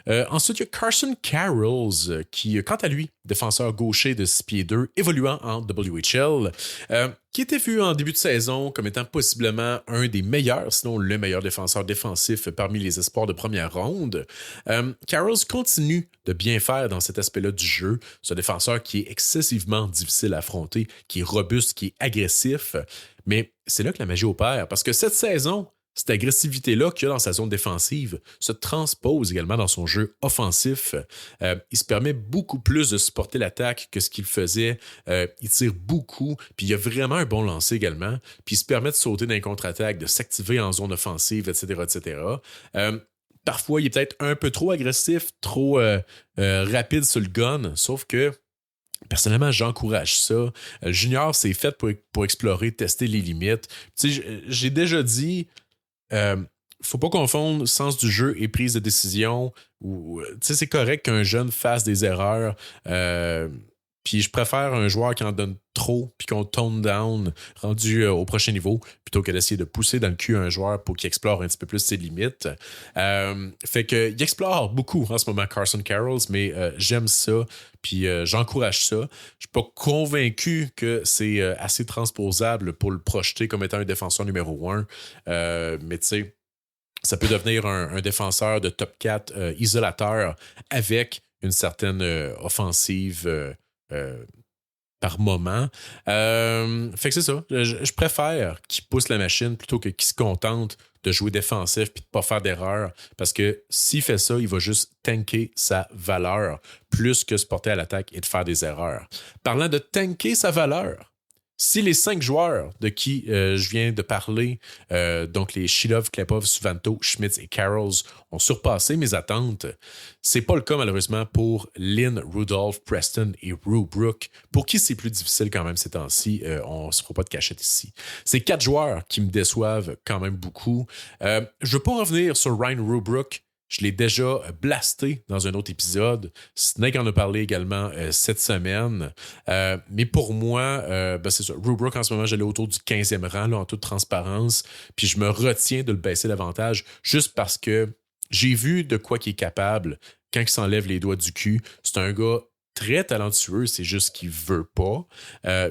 Ensuite, il y a Carson Carrolls, qui, quant à lui, défenseur gaucher de 6 pieds 2, évoluant en WHL, qui était vu en début de saison comme étant possiblement un des meilleurs, sinon le meilleur défenseur défensif parmi les espoirs de première ronde. Carrolls continue de bien faire dans cet aspect-là du jeu. C'est un défenseur qui est excessivement difficile à affronter, qui est robuste, qui est agressif. Mais c'est là que la magie opère, parce que cette saison, cette agressivité-là qu'il y a dans sa zone défensive se transpose également dans son jeu offensif. Il se permet beaucoup plus de supporter l'attaque que ce qu'il faisait. Il tire beaucoup, puis il a vraiment un bon lancer également. Puis il se permet de sauter dans les contre-attaques, de s'activer en zone offensive, etc., etc. Parfois, il est peut-être un peu trop agressif, trop rapide sur le gun, sauf que personnellement, j'encourage ça. Junior, c'est fait pour explorer, tester les limites. Tu sais, j'ai déjà dit... faut pas confondre sens du jeu et prise de décision. C'est correct qu'un jeune fasse des erreurs. Puis je préfère un joueur qui en donne trop puis qu'on tone down rendu au prochain niveau plutôt que d'essayer de pousser dans le cul un joueur pour qu'il explore un petit peu plus ses limites. Fait qu'il explore beaucoup en ce moment Carson Carrolls, mais j'aime ça puis j'encourage ça. Je suis pas convaincu que c'est assez transposable pour le projeter comme étant un défenseur numéro 1. Mais tu sais, ça peut devenir un défenseur de top 4 isolateur avec une certaine offensive par moment. Fait que c'est ça. Je préfère qu'il pousse la machine plutôt que qu'il se contente de jouer défensif puis de pas faire d'erreur. Parce que s'il fait ça, il va juste tanker sa valeur plus que se porter à l'attaque et de faire des erreurs. Parlant de tanker sa valeur, si les 5 joueurs de qui je viens de parler, donc les Shilov, Klepov, Suvanto, Schmitz et Carrolls, ont surpassé mes attentes, c'est pas le cas malheureusement pour Lynn, Rudolph, Preston et Rue Brook, pour qui c'est plus difficile quand même ces temps-ci. On se fera pas de cachette ici. C'est 4 joueurs qui me déçoivent quand même beaucoup. Je veux pas revenir sur Ryan Rue Brook. Je l'ai déjà blasté dans un autre épisode. Snake en a parlé également cette semaine. Mais pour moi, c'est ça. Rue Brook, en ce moment, je l'ai autour du 15e rang, là, en toute transparence. Puis je me retiens de le baisser davantage juste parce que j'ai vu de quoi qu'il est capable quand il s'enlève les doigts du cul. C'est un gars très talentueux, c'est juste qu'il veut pas.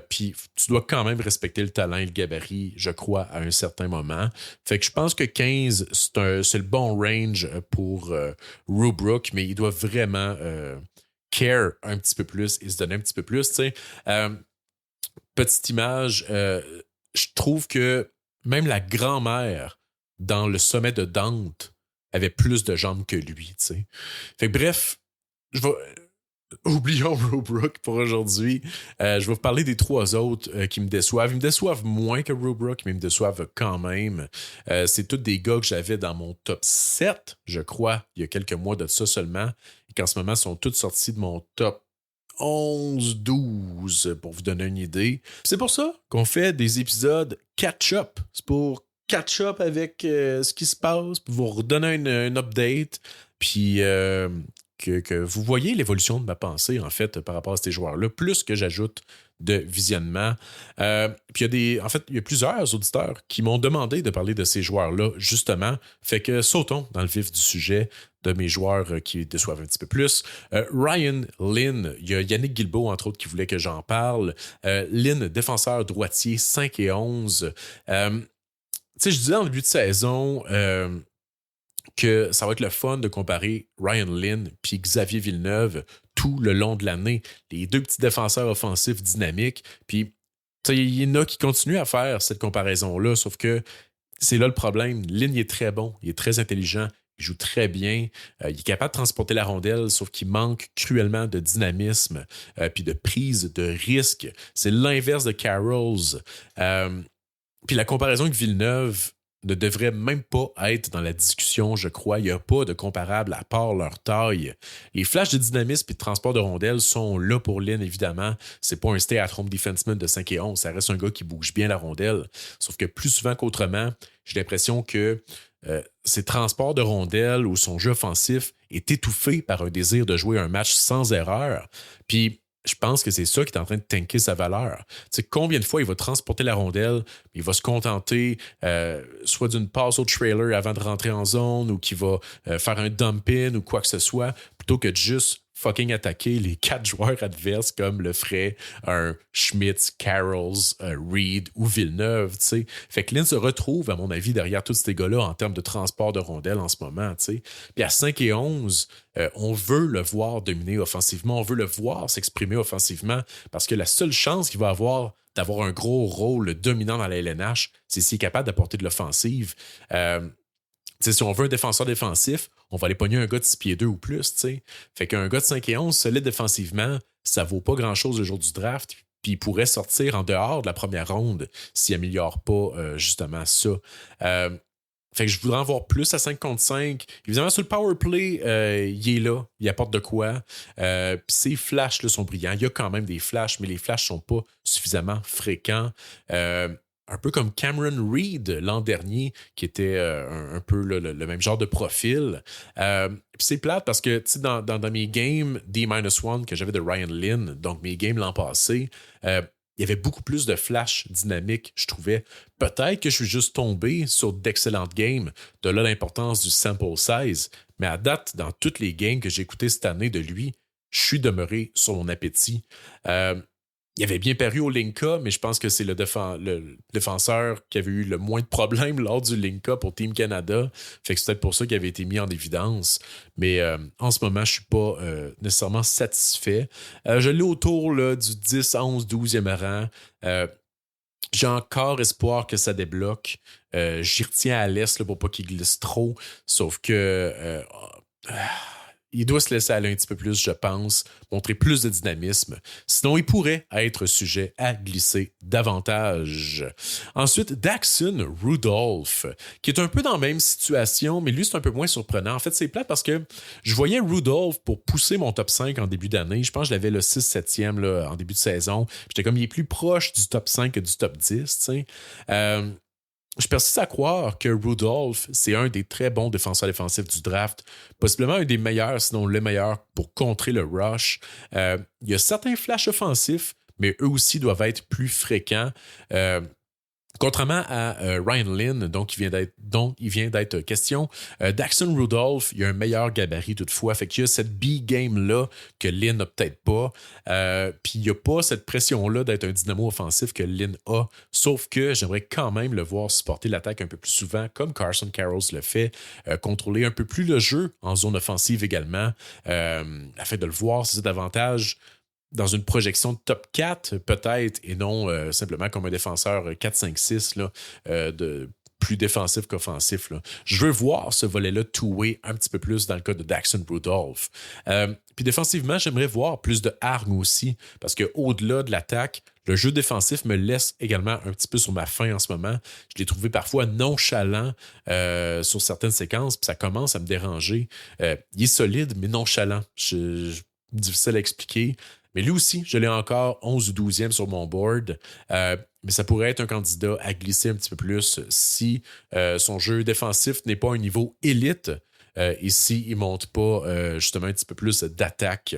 Puis tu dois quand même respecter le talent et le gabarit, je crois, à un certain moment. Fait que je pense que 15, c'est le bon range pour Rue Brook, mais il doit vraiment care un petit peu plus et se donner un petit peu plus. Petite image, je trouve que même la grand-mère dans le sommet de Dante avait plus de jambes que lui. T'sais. Fait que bref, oublions Rue Brook pour aujourd'hui. Je vais vous parler des 3 autres qui me déçoivent. Ils me déçoivent moins que Rue Brook, mais ils me déçoivent quand même. C'est tous des gars que j'avais dans mon top 7, je crois, il y a quelques mois de ça seulement, et qu'en ce moment sont tous sortis de mon top 11-12, pour vous donner une idée. C'est pour ça qu'on fait des épisodes catch-up. C'est pour catch-up avec ce qui se passe, pour vous redonner une update, puis... Que vous voyez l'évolution de ma pensée, en fait, par rapport à ces joueurs-là, plus que j'ajoute de visionnement. Puis il y a plusieurs auditeurs qui m'ont demandé de parler de ces joueurs-là, justement. Fait que sautons dans le vif du sujet de mes joueurs qui déçoivent un petit peu plus. Ryan Lynn, il y a Yannick Guilbeault, entre autres, qui voulait que j'en parle. Lynn, défenseur droitier, 5 et 11. Tu sais, je disais en début de saison... que ça va être le fun de comparer Ryan Lynn puis Xavier Villeneuve tout le long de l'année. Les 2 petits défenseurs offensifs dynamiques. Puis, il y en a qui continuent à faire cette comparaison-là, sauf que c'est là le problème. Lynn, il est très bon, il est très intelligent, il joue très bien, il est capable de transporter la rondelle, sauf qu'il manque cruellement de dynamisme puis de prise de risque. C'est l'inverse de Carrolls. Puis la comparaison avec Villeneuve ne devrait même pas être dans la discussion, je crois. Il n'y a pas de comparable à part leur taille. Les flashs de dynamisme et de transport de rondelles sont là pour Lynn, évidemment. C'est pas un stay-at-home defenseman de 5 et 11. Ça reste un gars qui bouge bien la rondelle. Sauf que plus souvent qu'autrement, j'ai l'impression que ses transports de rondelles ou son jeu offensif est étouffé par un désir de jouer un match sans erreur. Puis je pense que c'est ça qui est en train de tanker sa valeur. Tu sais, combien de fois il va transporter la rondelle, puis il va se contenter soit d'une passe au trailer avant de rentrer en zone ou qu'il va faire un dump-in ou quoi que ce soit, plutôt que de juste fucking attaquer les 4 joueurs adverses comme le ferait un Schmitz, Carrolls, Reed ou Villeneuve, tu sais. Fait que Lynn se retrouve, à mon avis, derrière tous ces gars-là en termes de transport de rondelles en ce moment, tu sais. Puis à 5 et 11, on veut le voir dominer offensivement, on veut le voir s'exprimer offensivement parce que la seule chance qu'il va avoir d'avoir un gros rôle dominant dans la LNH, c'est s'il est capable d'apporter de l'offensive. Si on veut un défenseur défensif, on va aller pogner un gars de 6 pieds 2 ou plus. T'sais. Fait qu'un gars de 5 et 11 solide défensivement, ça vaut pas grand-chose le jour du draft. Puis il pourrait sortir en dehors de la première ronde s'il améliore pas justement ça. Fait que je voudrais en voir plus à 5 contre 5. Évidemment, sur le power play, il est là. Il apporte de quoi. Puis ses flashs là, sont brillants. Il y a quand même des flashs, mais les flashs sont pas suffisamment fréquents. Un peu comme Cameron Reed l'an dernier, qui était un peu le même genre de profil. Puis c'est plate parce que dans mes games D-1 que j'avais de Ryan Lynn, donc mes games l'an passé, il y avait beaucoup plus de flash dynamique, je trouvais. Peut-être que je suis juste tombé sur d'excellentes games, de là l'importance du sample size, mais à date, dans toutes les games que j'ai écoutées cette année de lui, je suis demeuré sur mon appétit. Il avait bien paru au Linka, mais je pense que c'est le défenseur qui avait eu le moins de problèmes lors du Linka pour Team Canada. Fait que c'est peut-être pour ça qu'il avait été mis en évidence. Mais en ce moment, je ne suis pas nécessairement satisfait. Je l'ai autour là, du 10, 11, 12e rang. J'ai encore espoir que ça débloque. J'y retiens à l'est là, pour pas qu'il glisse trop. Sauf que... il doit se laisser aller un petit peu plus, je pense, montrer plus de dynamisme. Sinon, il pourrait être sujet à glisser davantage. Ensuite, Daxon Rudolph, qui est un peu dans la même situation, mais lui, c'est un peu moins surprenant. En fait, c'est plate parce que je voyais Rudolph pour pousser mon top 5 en début d'année. Je pense que je l'avais le 6-7e là, en début de saison. J'étais comme, il est plus proche du top 5 que du top 10, tu sais. Je persiste à croire que Rudolph, c'est un des très bons défenseurs défensifs du draft, possiblement un des meilleurs, sinon le meilleur, pour contrer le rush. Il y a certains flashs offensifs, mais eux aussi doivent être plus fréquents. Contrairement à Ryan Lynn, dont il vient d'être question, Daxon Rudolph, il a un meilleur gabarit toutefois. Fait qu'il y a cette B-game-là que Lynn n'a peut-être pas. Puis il n'y a pas cette pression-là d'être un dynamo offensif que Lynn a. Sauf que j'aimerais quand même le voir supporter l'attaque un peu plus souvent, comme Carson Carrolls le fait. Contrôler un peu plus le jeu en zone offensive également. Afin de le voir, c'est davantage dans une projection de top 4, peut-être, et non simplement comme un défenseur 4-5-6, là, de plus défensif qu'offensif. Là. Je veux voir ce volet-là two-way un petit peu plus dans le cas de Daxon Rudolph. Puis défensivement, j'aimerais voir plus de hargne aussi, parce qu'au-delà de l'attaque, le jeu défensif me laisse également un petit peu sur ma faim en ce moment. Je l'ai trouvé parfois nonchalant sur certaines séquences, puis ça commence à me déranger. Il est solide, mais nonchalant. Difficile à expliquer. Mais lui aussi, je l'ai encore 11 ou 12e sur mon board. Mais ça pourrait être un candidat à glisser un petit peu plus si son jeu défensif n'est pas un niveau élite et s'il ne monte pas justement un petit peu plus d'attaque.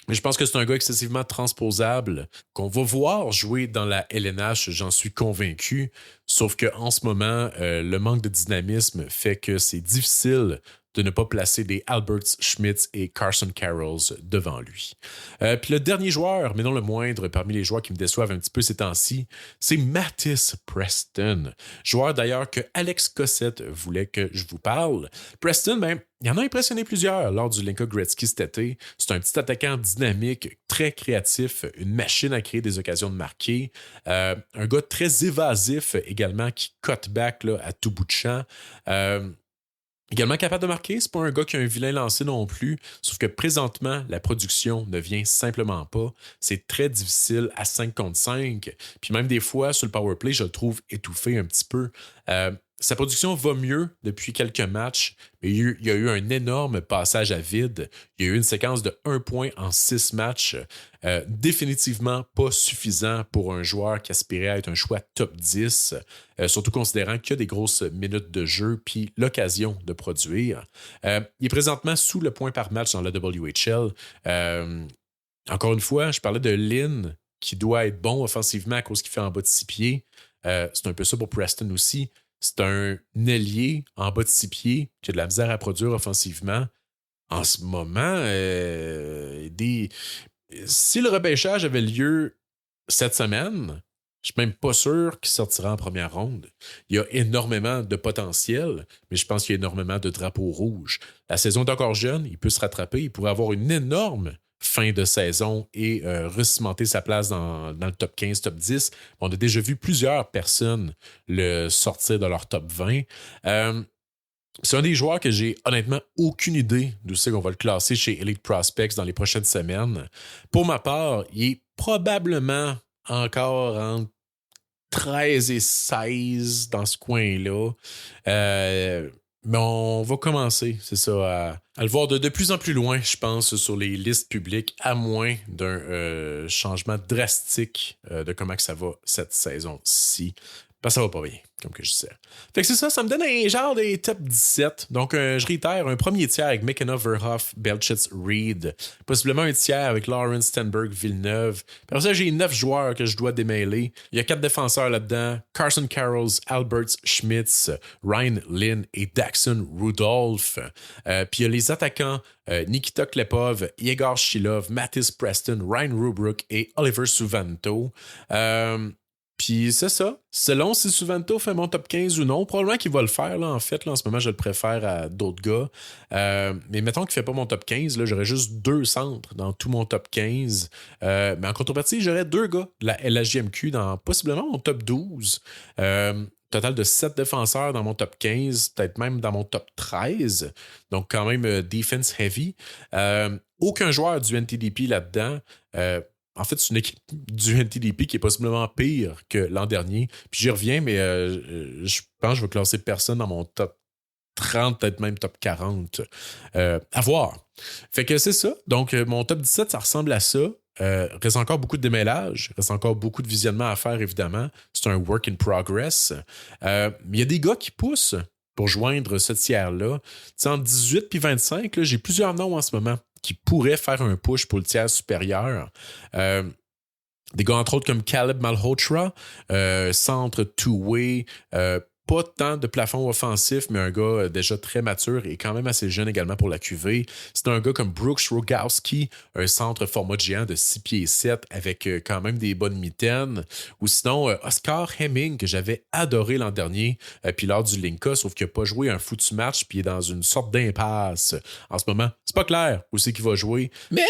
Mais je pense que c'est un gars excessivement transposable qu'on va voir jouer dans la LNH, j'en suis convaincu. Sauf qu'en ce moment, le manque de dynamisme fait que c'est difficile de ne pas placer des Albert Schmitz et Carson Carrolls devant lui. Puis le dernier joueur, mais non le moindre, parmi les joueurs qui me déçoivent un petit peu ces temps-ci, c'est Mattis Preston. Joueur d'ailleurs que Alex Cossette voulait que je vous parle. Preston, ben, il en a impressionné plusieurs lors du Linka Gretzky cet été. C'est un petit attaquant dynamique, très créatif, une machine à créer des occasions de marquer. Un gars très évasif également qui cut back là, à tout bout de champ. Également capable de marquer, c'est pas un gars qui a un vilain lancé non plus, sauf que présentement, la production ne vient simplement pas. C'est très difficile à 5 contre 5, puis même des fois, sur le powerplay, je le trouve étouffé un petit peu. Sa production va mieux depuis quelques matchs, mais il y a eu un énorme passage à vide. Il y a eu une séquence de 1 point en 6 matchs. Définitivement pas suffisant pour un joueur qui aspirait à être un choix top 10, surtout considérant qu'il y a des grosses minutes de jeu puis l'occasion de produire. Il est présentement sous le point par match dans la WHL. Encore une fois, je parlais de Lynn qui doit être bon offensivement à cause qu'il fait en bas de 6 pieds. C'est un peu ça pour Preston aussi. C'est un ailier en bas de 6 pieds qui a de la misère à produire offensivement. En ce moment, si le repêchage avait lieu cette semaine, je suis même pas sûr qu'il sortira en première ronde. Il y a énormément de potentiel, mais je pense qu'il y a énormément de drapeaux rouges. La saison est encore jeune, il peut se rattraper, il pourrait avoir une énorme fin de saison et recimenter sa place dans le top 15, top 10. On a déjà vu plusieurs personnes le sortir de leur top 20. C'est un des joueurs que j'ai honnêtement aucune idée d'où c'est qu'on va le classer chez Elite Prospects dans les prochaines semaines. Pour ma part, il est probablement encore entre 13 et 16 dans ce coin-là. Mais on va commencer, c'est ça, à le voir de plus en plus loin, je pense, sur les listes publiques, à moins d'un changement drastique de comment que ça va cette saison-ci. Parce que ça va pas bien, comme que je disais. Fait que c'est ça, ça me donne un genre des top 17. Donc, je réitère, un premier tiers avec McKenna, Verhoff, Belchitz, Reed. Possiblement un tiers avec Lawrence, Stenberg, Villeneuve. Après ça, j'ai 9 joueurs que je dois démêler. Il y a 4 défenseurs là-dedans. Carson Carrolls, Alberts, Schmitz, Ryan Lynn et Daxon Rudolph. Puis il y a les attaquants Nikita Klepov, Yegor Shilov, Mattis Preston, Ryan Rubrook et Oliver Suvanto. Puis c'est ça. Selon si Suvanto fait mon top 15 ou non, probablement qu'il va le faire. Là, en fait, là, en ce moment, je le préfère à d'autres gars. Mais mettons qu'il ne fait pas mon top 15, là, j'aurais juste 2 centres dans tout mon top 15. Mais en contrepartie, j'aurais 2 gars de la LHJMQ dans possiblement mon top 12. Total de 7 défenseurs dans mon top 15, peut-être même dans mon top 13. Donc quand même defense heavy. Aucun joueur du NTDP là-dedans. En fait, c'est une équipe du NTDP qui est possiblement pire que l'an dernier. Puis j'y reviens, mais je pense que je vais classer personne dans mon top 30, peut-être même top 40. À voir. Fait que c'est ça. Donc, mon top 17, ça ressemble à ça. Reste encore beaucoup de démêlage. Reste encore beaucoup de visionnement à faire, évidemment. C'est un work in progress. Mais il y a des gars qui poussent pour joindre ce tiers-là. T'sais, entre 18 et 25, là, j'ai plusieurs noms en ce moment qui pourraient faire un push pour le tiers supérieur. Des gars, entre autres, comme Caleb Malhotra, centre two-way, pas tant de plafond offensif, mais un gars déjà très mature et quand même assez jeune également pour la QV. C'est un gars comme Brooks Rogowski, un centre format géant de 6 pieds 7 avec quand même des bonnes mitaines. Ou sinon, Oscar Hemming, que j'avais adoré l'an dernier, puis lors du Linka, sauf qu'il n'a pas joué un foutu match, puis il est dans une sorte d'impasse. En ce moment, c'est pas clair où c'est qu'il va jouer. Mais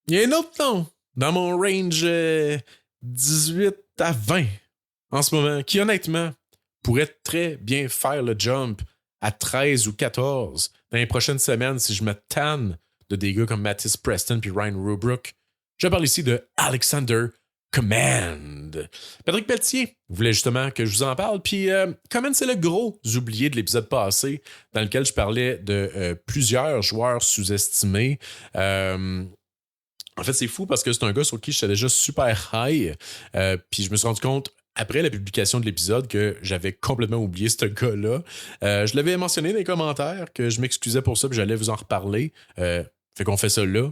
il y a un autre nom dans mon range 18 à 20 en ce moment, qui honnêtement pourrait très bien faire le jump à 13 ou 14 dans les prochaines semaines si je me tanne de des gars comme Mattis Preston puis Ryan Rubrook. Je parle ici de Alexander Command. Patrick Pelletier voulait justement que je vous en parle. Puis Command, c'est le gros oublié de l'épisode passé dans lequel je parlais de plusieurs joueurs sous-estimés. En fait, c'est fou parce que c'est un gars sur qui j'étais déjà super high. Puis je me suis rendu compte après la publication de l'épisode que j'avais complètement oublié ce gars-là. Je l'avais mentionné dans les commentaires que je m'excusais pour ça puis j'allais vous en reparler. Fait qu'on fait ça là.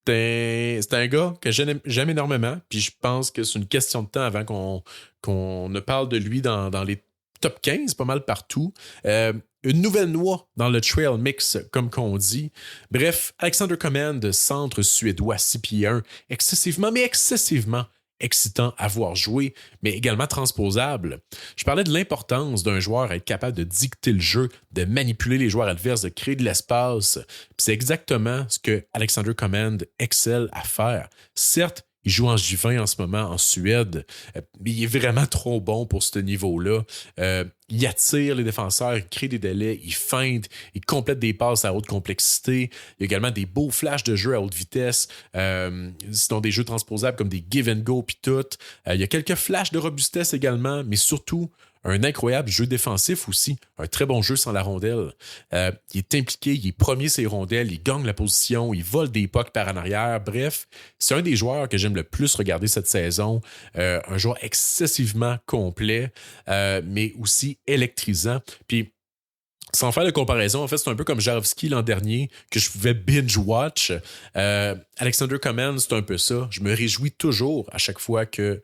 C'est un gars que j'aime énormément puis je pense que c'est une question de temps avant qu'on ne parle de lui dans les top 15, pas mal partout. Une nouvelle noix dans le trail mix, comme qu'on dit. Bref, Alexander Command, centre suédois 6 pieds 1, excessivement excitant à voir jouer, mais également transposable. Je parlais de l'importance d'un joueur à être capable de dicter le jeu, de manipuler les joueurs adverses, de créer de l'espace. Puis c'est exactement ce que Alexander Command excelle à faire. Certes, il joue en J20 en ce moment en Suède, mais il est vraiment trop bon pour ce niveau-là. Il attire les défenseurs, il crée des délais, il feinte, il complète des passes à haute complexité. Il y a également des beaux flashs de jeu à haute vitesse, sinon des jeux transposables comme des give and go puis tout. Il y a quelques flashs de robustesse également, mais surtout un incroyable jeu défensif aussi, un très bon jeu sans la rondelle. Il est impliqué, il est premier ses rondelles, il gagne la position, il vole des pucks par en arrière. Bref, c'est un des joueurs que j'aime le plus regarder cette saison. Un joueur excessivement complet, mais aussi électrisant. Puis, sans faire de comparaison, en fait, c'est un peu comme Jarowski l'an dernier, que je pouvais binge-watch. Alexander Command, c'est un peu ça. Je me réjouis toujours à chaque fois que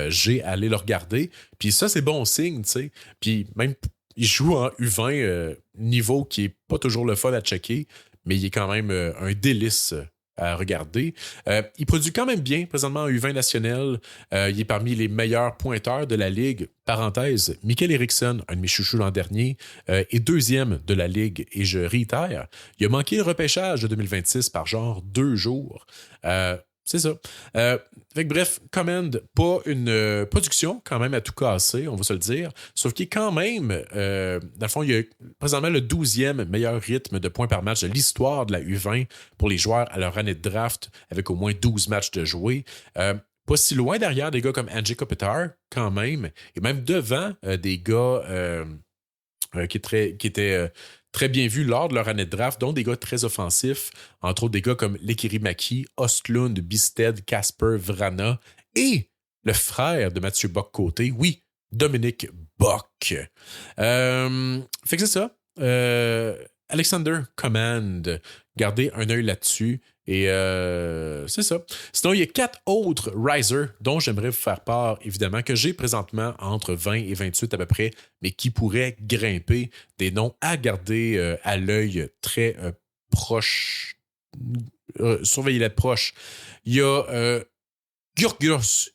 j'ai à aller le regarder. Puis ça, c'est bon signe, tu sais. Puis même, il joue en U20, niveau qui est pas toujours le fun à checker, mais il est quand même un délice à regarder. Il produit quand même bien, présentement en U20 national. Il est parmi les meilleurs pointeurs de la Ligue. Parenthèse, Michael Eriksson, un de mes chouchous l'an dernier, est deuxième de la Ligue. Et je réitère, il a manqué le repêchage de 2026 par genre 2 jours. C'est ça. Fait que bref, Command, pas une production quand même à tout casser, on va se le dire. Sauf qu'il est quand même, dans le fond, il a présentement le 12e meilleur rythme de points par match de l'histoire de la U20 pour les joueurs à leur année de draft avec au moins 12 matchs de jouer. Pas si loin derrière des gars comme Angie Kopitar, quand même, et même devant des gars qui étaient très bien vus lors de leur année de draft, dont des gars très offensifs, entre autres des gars comme Lekiri Maki, Ostlund, Bisted, Casper, Vrana et le frère de Mathieu Bock-Côté, oui, Dominique Bock. Fait que c'est ça. Alexander Command, gardez un œil là-dessus. Et c'est ça. Sinon, il y a 4 autres risers dont j'aimerais vous faire part, évidemment, que j'ai présentement entre 20 et 28 à peu près, mais qui pourraient grimper, des noms à garder à l'œil très proche. Surveillez-les de proche. Il y a Giorgos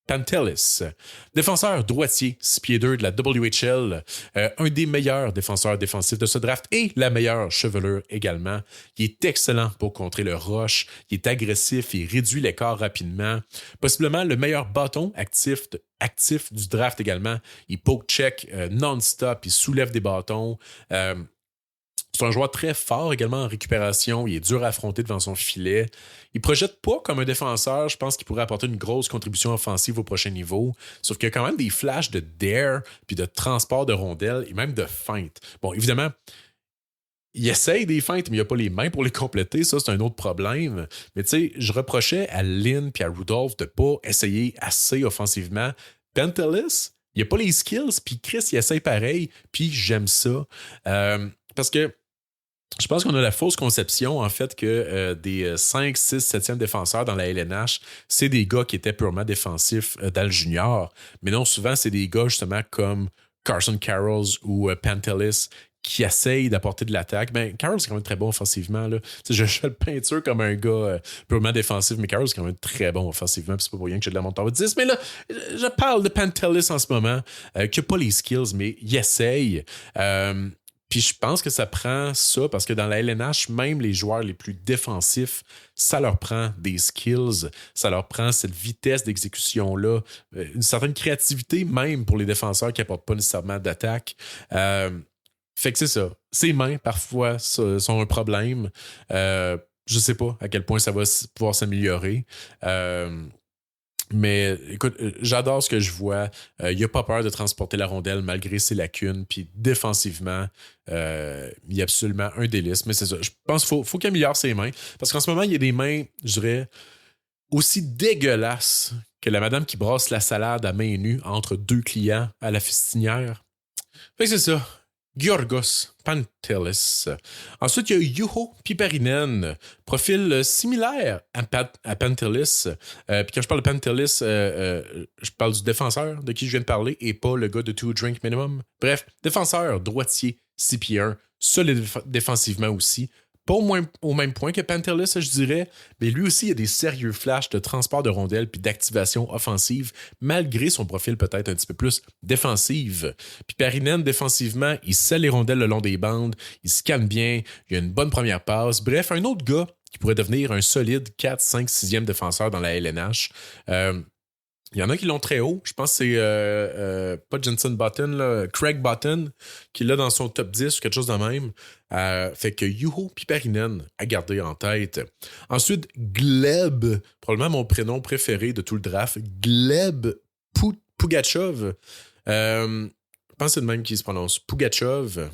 Pantelis, défenseur droitier, 6 pieds 2 de la WHL, un des meilleurs défenseurs défensifs de ce draft et la meilleure chevelure également. Il est excellent pour contrer le rush, il est agressif, il réduit l'écart rapidement. Possiblement le meilleur bâton actif du draft également. Il poke-check non-stop, il soulève des bâtons. C'est un joueur très fort également en récupération. Il est dur à affronter devant son filet. Il ne projette pas comme un défenseur. Je pense qu'il pourrait apporter une grosse contribution offensive au prochain niveau. Sauf qu'il y a quand même des flashs de dare, puis de transport de rondelles et même de feinte. Bon, évidemment, il essaye des feintes, mais il n'a pas les mains pour les compléter. Ça, c'est un autre problème. Mais tu sais, je reprochais à Lynn et à Rudolph de ne pas essayer assez offensivement. Pantelis, il n'a pas les skills, puis Chris, il essaye pareil, puis j'aime ça. Parce que je pense qu'on a la fausse conception, en fait, que des 5, 6, 7e défenseurs dans la LNH, c'est des gars qui étaient purement défensifs dans le junior. Mais non, souvent, c'est des gars, justement, comme Carson Carrolls ou Pantelis qui essayent d'apporter de l'attaque. Ben, Carroll, c'est quand même très bon offensivement. Là. Je le peinture comme un gars purement défensif, mais Carroll, c'est quand même très bon offensivement. Puis c'est pas pour rien que j'ai de la montre en 10. Mais là, je parle de Pantelis en ce moment, qui n'a pas les skills, mais il essaye. Puis je pense que ça prend ça parce que dans la LNH, même les joueurs les plus défensifs, ça leur prend des skills, ça leur prend cette vitesse d'exécution-là, une certaine créativité même pour les défenseurs qui n'apportent pas nécessairement d'attaque. Fait que c'est ça. Ses mains, parfois, sont un problème. Je sais pas à quel point ça va pouvoir s'améliorer. Mais écoute, j'adore ce que je vois. Il n'a pas peur de transporter la rondelle malgré ses lacunes. Puis défensivement, il y a absolument un délice. Mais c'est ça. Je pense qu'il faut qu'il améliore ses mains. Parce qu'en ce moment, il y a des mains, je dirais, aussi dégueulasses que la madame qui brasse la salade à main nue entre 2 clients à la fistinière. Fait que c'est ça. Giorgos Pantelis. Ensuite, il y a Juho Piparinen, profil similaire à Pantelis. Puis quand je parle de Pantelis, je parle du défenseur de qui je viens de parler et pas le gars de 2 Drink Minimum. Bref, défenseur, droitier, 6 pieds 1, solide défensivement aussi. Pas au même point que Pantelis, je dirais, mais lui aussi, il a des sérieux flashs de transport de rondelles puis d'activation offensive, malgré son profil peut-être un petit peu plus défensive. Puis Parinen, défensivement, il sait les rondelles le long des bandes, il scanne bien, il a une bonne première passe. Bref, un autre gars qui pourrait devenir un solide 4, 5, 6e défenseur dans la LNH. Il y en a qui l'ont très haut. Je pense que c'est pas Jenson Button, là, Craig Button, qui l'a dans son top 10 ou quelque chose de même. Fait que Juho Piparinen à garder en tête. Ensuite, Gleb, probablement mon prénom préféré de tout le draft. Gleb Pugachev. Je pense que c'est le même qui se prononce. Pugachev,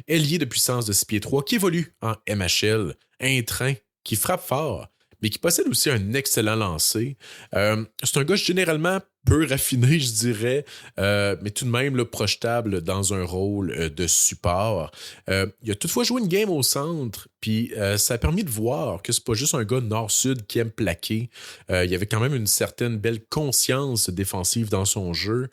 ailier de puissance de 6 pieds 3, qui évolue en MHL. Un train qui frappe fort, mais qui possède aussi un excellent lancer. C'est un gars généralement peu raffiné, je dirais, mais tout de même là, projetable dans un rôle de support. Il a toutefois joué une game au centre, puis ça a permis de voir que c'est pas juste un gars nord-sud qui aime plaquer. Il y avait quand même une certaine belle conscience défensive dans son jeu.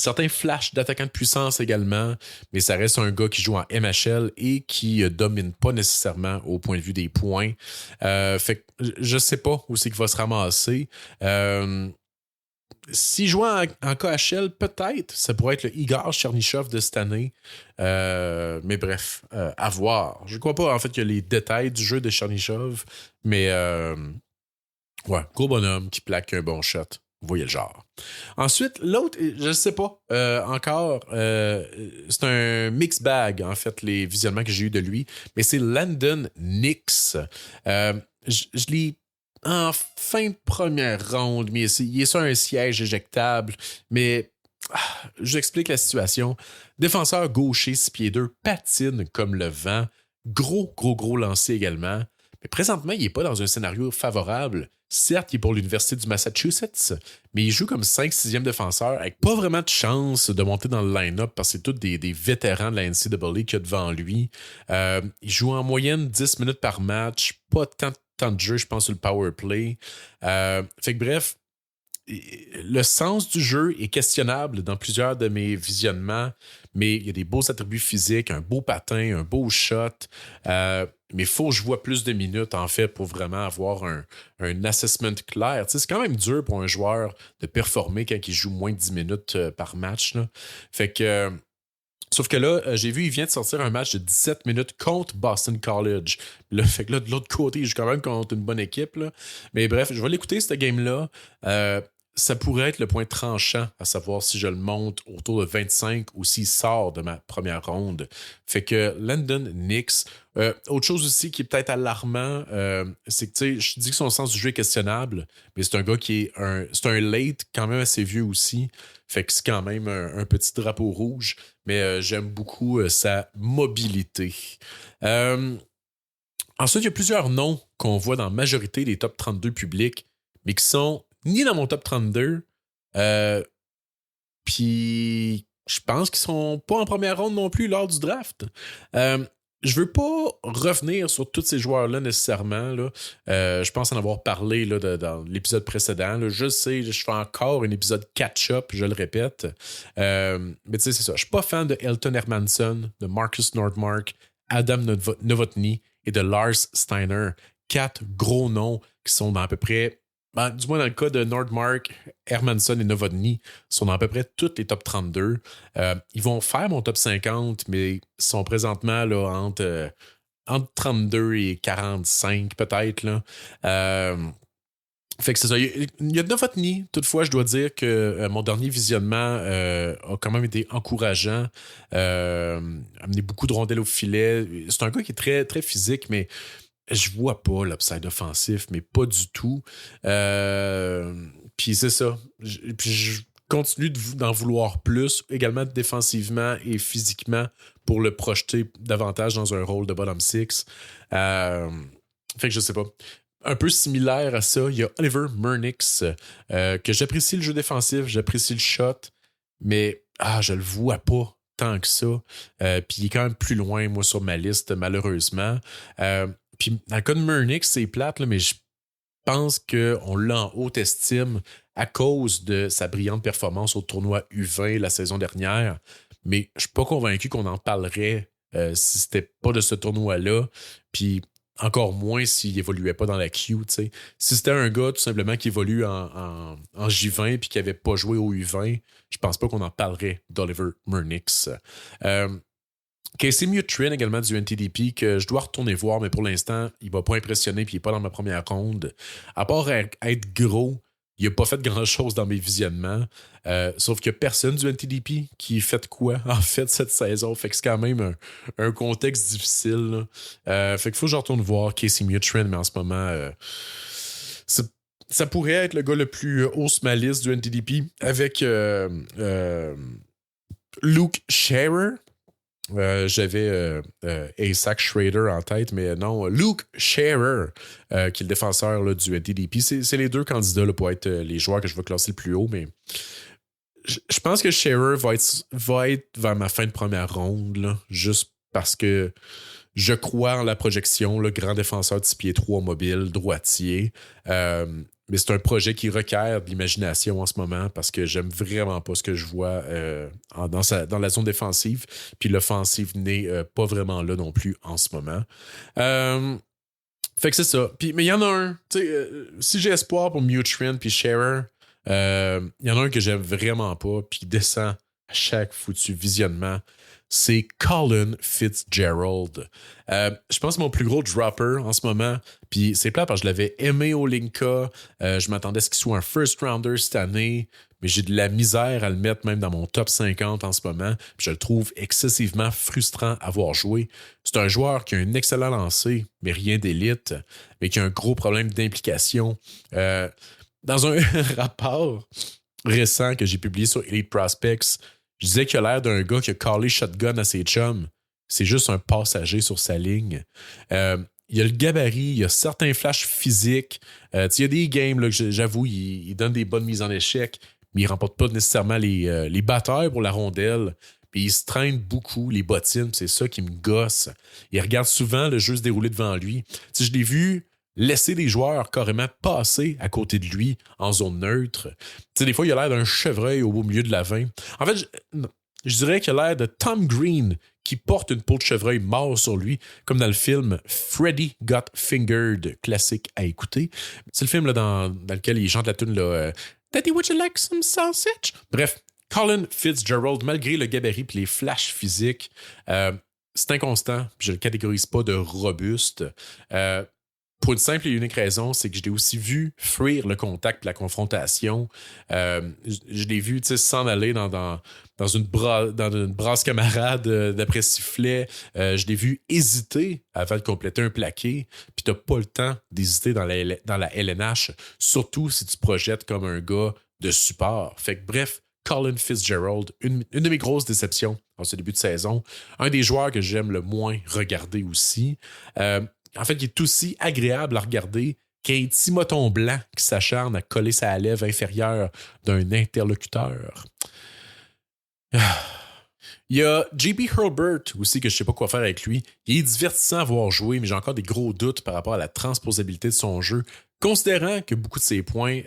Certains flashs d'attaquants de puissance également, mais ça reste un gars qui joue en MHL et qui domine pas nécessairement au point de vue des points. Fait que je sais pas où c'est qu'il va se ramasser. S'il joue en KHL, peut-être, ça pourrait être le Igor Chernyshov de cette année. Mais bref, à voir. Je ne crois pas en fait qu'il y a les détails du jeu de Chernyshov, mais ouais, gros bonhomme qui plaque un bon shot. Vous voyez le genre. Ensuite, l'autre, je ne sais pas encore, c'est un mix bag, en fait, les visionnements que j'ai eu de lui, mais c'est Landon Nix. Je l'ai en fin de première ronde, mais il est sur un siège éjectable, mais je vous explique la situation. Défenseur gaucher, 6 pieds 2, patine comme le vent, gros lancer également. Mais présentement, il n'est pas dans un scénario favorable. Certes, il est pour l'Université du Massachusetts, mais il joue comme 5-6e défenseur avec pas vraiment de chance de monter dans le line-up parce que c'est tous des vétérans de la NCAA qu'il y a devant lui. Il joue en moyenne 10 minutes par match, pas tant de temps de jeu, je pense, sur le power play. Fait que bref, le sens du jeu est questionnable dans plusieurs de mes visionnements, mais il y a des beaux attributs physiques, un beau patin, un beau shot. Mais il faut que je vois plus de minutes, en fait, pour vraiment avoir un assessment clair. Tu sais, c'est quand même dur pour un joueur de performer quand il joue moins de 10 minutes par match, là. Fait que... sauf que là, j'ai vu, il vient de sortir un match de 17 minutes contre Boston College. Là, fait que là, de l'autre côté, il joue quand même contre une bonne équipe, là. Mais bref, je vais l'écouter, cette game-là. Ça pourrait être le point tranchant à savoir si je le monte autour de 25 ou s'il sort de ma première ronde. Fait que Landon Nix. Autre chose aussi qui est peut-être alarmant, c'est que tu sais, je dis que son sens du jeu est questionnable, mais c'est un gars qui est c'est un late quand même assez vieux aussi. Fait que c'est quand même un petit drapeau rouge, mais j'aime beaucoup sa mobilité. Ensuite, il y a plusieurs noms qu'on voit dans la majorité des top 32 publics, mais qui sont ni dans mon top 32, puis je pense qu'ils sont pas en première ronde non plus lors du draft. Je veux pas revenir sur tous ces joueurs-là nécessairement. Là. Je pense en avoir parlé là, dans l'épisode précédent. Là. Je sais, je fais encore un épisode catch-up, je le répète. Mais tu sais, c'est ça. Je suis pas fan de Elton Hermanson, de Marcus Nordmark, Adam Novotny et de Lars Steiner. 4 gros noms qui sont dans à peu près... du moins dans le cas de Nordmark, Hermanson et Novotny, sont dans à peu près toutes les top 32. Ils vont faire mon top 50, mais sont présentement là, entre 32 et 45 peut-être. Là. Fait que c'est ça. Il y a Novotny, toutefois, je dois dire que mon dernier visionnement a quand même été encourageant. Amené beaucoup de rondelles au filet. C'est un gars qui est très, très physique, mais je vois pas l'upside offensif, mais pas du tout. Puis c'est ça. Puis je continue d'en vouloir plus, également défensivement et physiquement, pour le projeter davantage dans un rôle de bottom six. Fait que je sais pas. Un peu similaire à ça, il y a Oliver Murnix, que j'apprécie le jeu défensif, j'apprécie le shot, mais je le vois pas tant que ça. Puis il est quand même plus loin, moi, sur ma liste, malheureusement. Puis dans le cas de Murnix, c'est plate, là, mais je pense qu'on l'a en haute estime à cause de sa brillante performance au tournoi U20 la saison dernière. Mais je suis pas convaincu qu'on en parlerait si c'était pas de ce tournoi-là. Puis encore moins s'il évoluait pas dans la Q. T'sais. Si c'était un gars tout simplement qui évolue en J20 puis qui avait pas joué au U20, je pense pas qu'on en parlerait d'Oliver Murnix. Casey Mutrin également du NTDP que je dois retourner voir, mais pour l'instant, il m'a pas impressionné puis il est pas dans ma première ronde. À part être gros, Il n'a pas fait grand-chose dans mes visionnements. Sauf qu'il n'y a personne du NTDP qui fait quoi, en fait, cette saison. Fait que c'est quand même un contexte difficile. Fait qu'il faut que je retourne voir Casey Mutrin, mais en ce moment, ça pourrait être le gars le plus haut sur ma liste du NTDP avec Luke Scherer. J'avais Isaac Schrader en tête, mais non, Luke Scherer, qui est le défenseur là, du NTDP. C'est les deux candidats là, pour être les joueurs que je vais classer le plus haut, mais je pense que Scherer va être vers ma fin de première ronde, là, juste parce que je crois en la projection, le grand défenseur de 6 pieds 3 mobile, droitier. Mais c'est un projet qui requiert de l'imagination en ce moment parce que j'aime vraiment pas ce que je vois dans la zone défensive. Puis l'offensive n'est pas vraiment là non plus en ce moment. Fait que c'est ça. Mais il y en a un. Si j'ai espoir pour Mutrin puis Scherer, il y en a un que j'aime vraiment pas puis qui descend à chaque foutu visionnement. C'est Colin Fitzgerald. Je pense que c'est mon plus gros dropper en ce moment. Puis c'est plate parce que je l'avais aimé au Linka. Je m'attendais à ce qu'il soit un first rounder cette année. Mais j'ai de la misère à le mettre même dans mon top 50 en ce moment. Puis je le trouve excessivement frustrant à voir jouer. C'est un joueur qui a un excellent lancer, mais rien d'élite. Mais qui a un gros problème d'implication. Dans un rapport récent que j'ai publié sur Elite Prospects, je disais qu'il a l'air d'un gars qui a callé shotgun à ses chums. C'est juste un passager sur sa ligne. Il y a le gabarit, il y a certains flashs physiques. Il y a des games, là, que j'avoue, il donne des bonnes mises en échec, mais il ne remporte pas nécessairement les batailles pour la rondelle. Puis il se traîne beaucoup, les bottines, c'est ça qui me gosse. Il regarde souvent le jeu se dérouler devant lui. Je l'ai vu laisser des joueurs carrément passer à côté de lui en zone neutre. Des fois, il a l'air d'un chevreuil au beau milieu de la 20. En fait, je dirais qu'il a l'air de Tom Green qui porte une peau de chevreuil mort sur lui, comme dans le film Freddy Got Fingered, classique à écouter. C'est le film là, dans lequel il chante la tune Daddy, would you like some sausage? Bref, Colin Fitzgerald, malgré le gabarit et les flashs physiques, c'est inconstant. Je ne le catégorise pas de robuste. Pour une simple et unique raison, c'est que je l'ai aussi vu fuir le contact et la confrontation. Je l'ai vu s'en aller dans une brasse camarade d'après sifflet. Je l'ai vu hésiter avant de compléter un plaqué. Puis t'as pas le temps d'hésiter dans la LNH, surtout si tu te projettes comme un gars de support. Fait que bref, Colin Fitzgerald, une de mes grosses déceptions en ce début de saison. Un des joueurs que j'aime le moins regarder aussi. En fait, il est aussi agréable à regarder qu'un petit moton blanc qui s'acharne à coller sa lèvre inférieure d'un interlocuteur. Il y a JB Hurlbert aussi, que je ne sais pas quoi faire avec lui. Il est divertissant à voir jouer, mais j'ai encore des gros doutes par rapport à la transposabilité de son jeu, considérant que beaucoup de ses points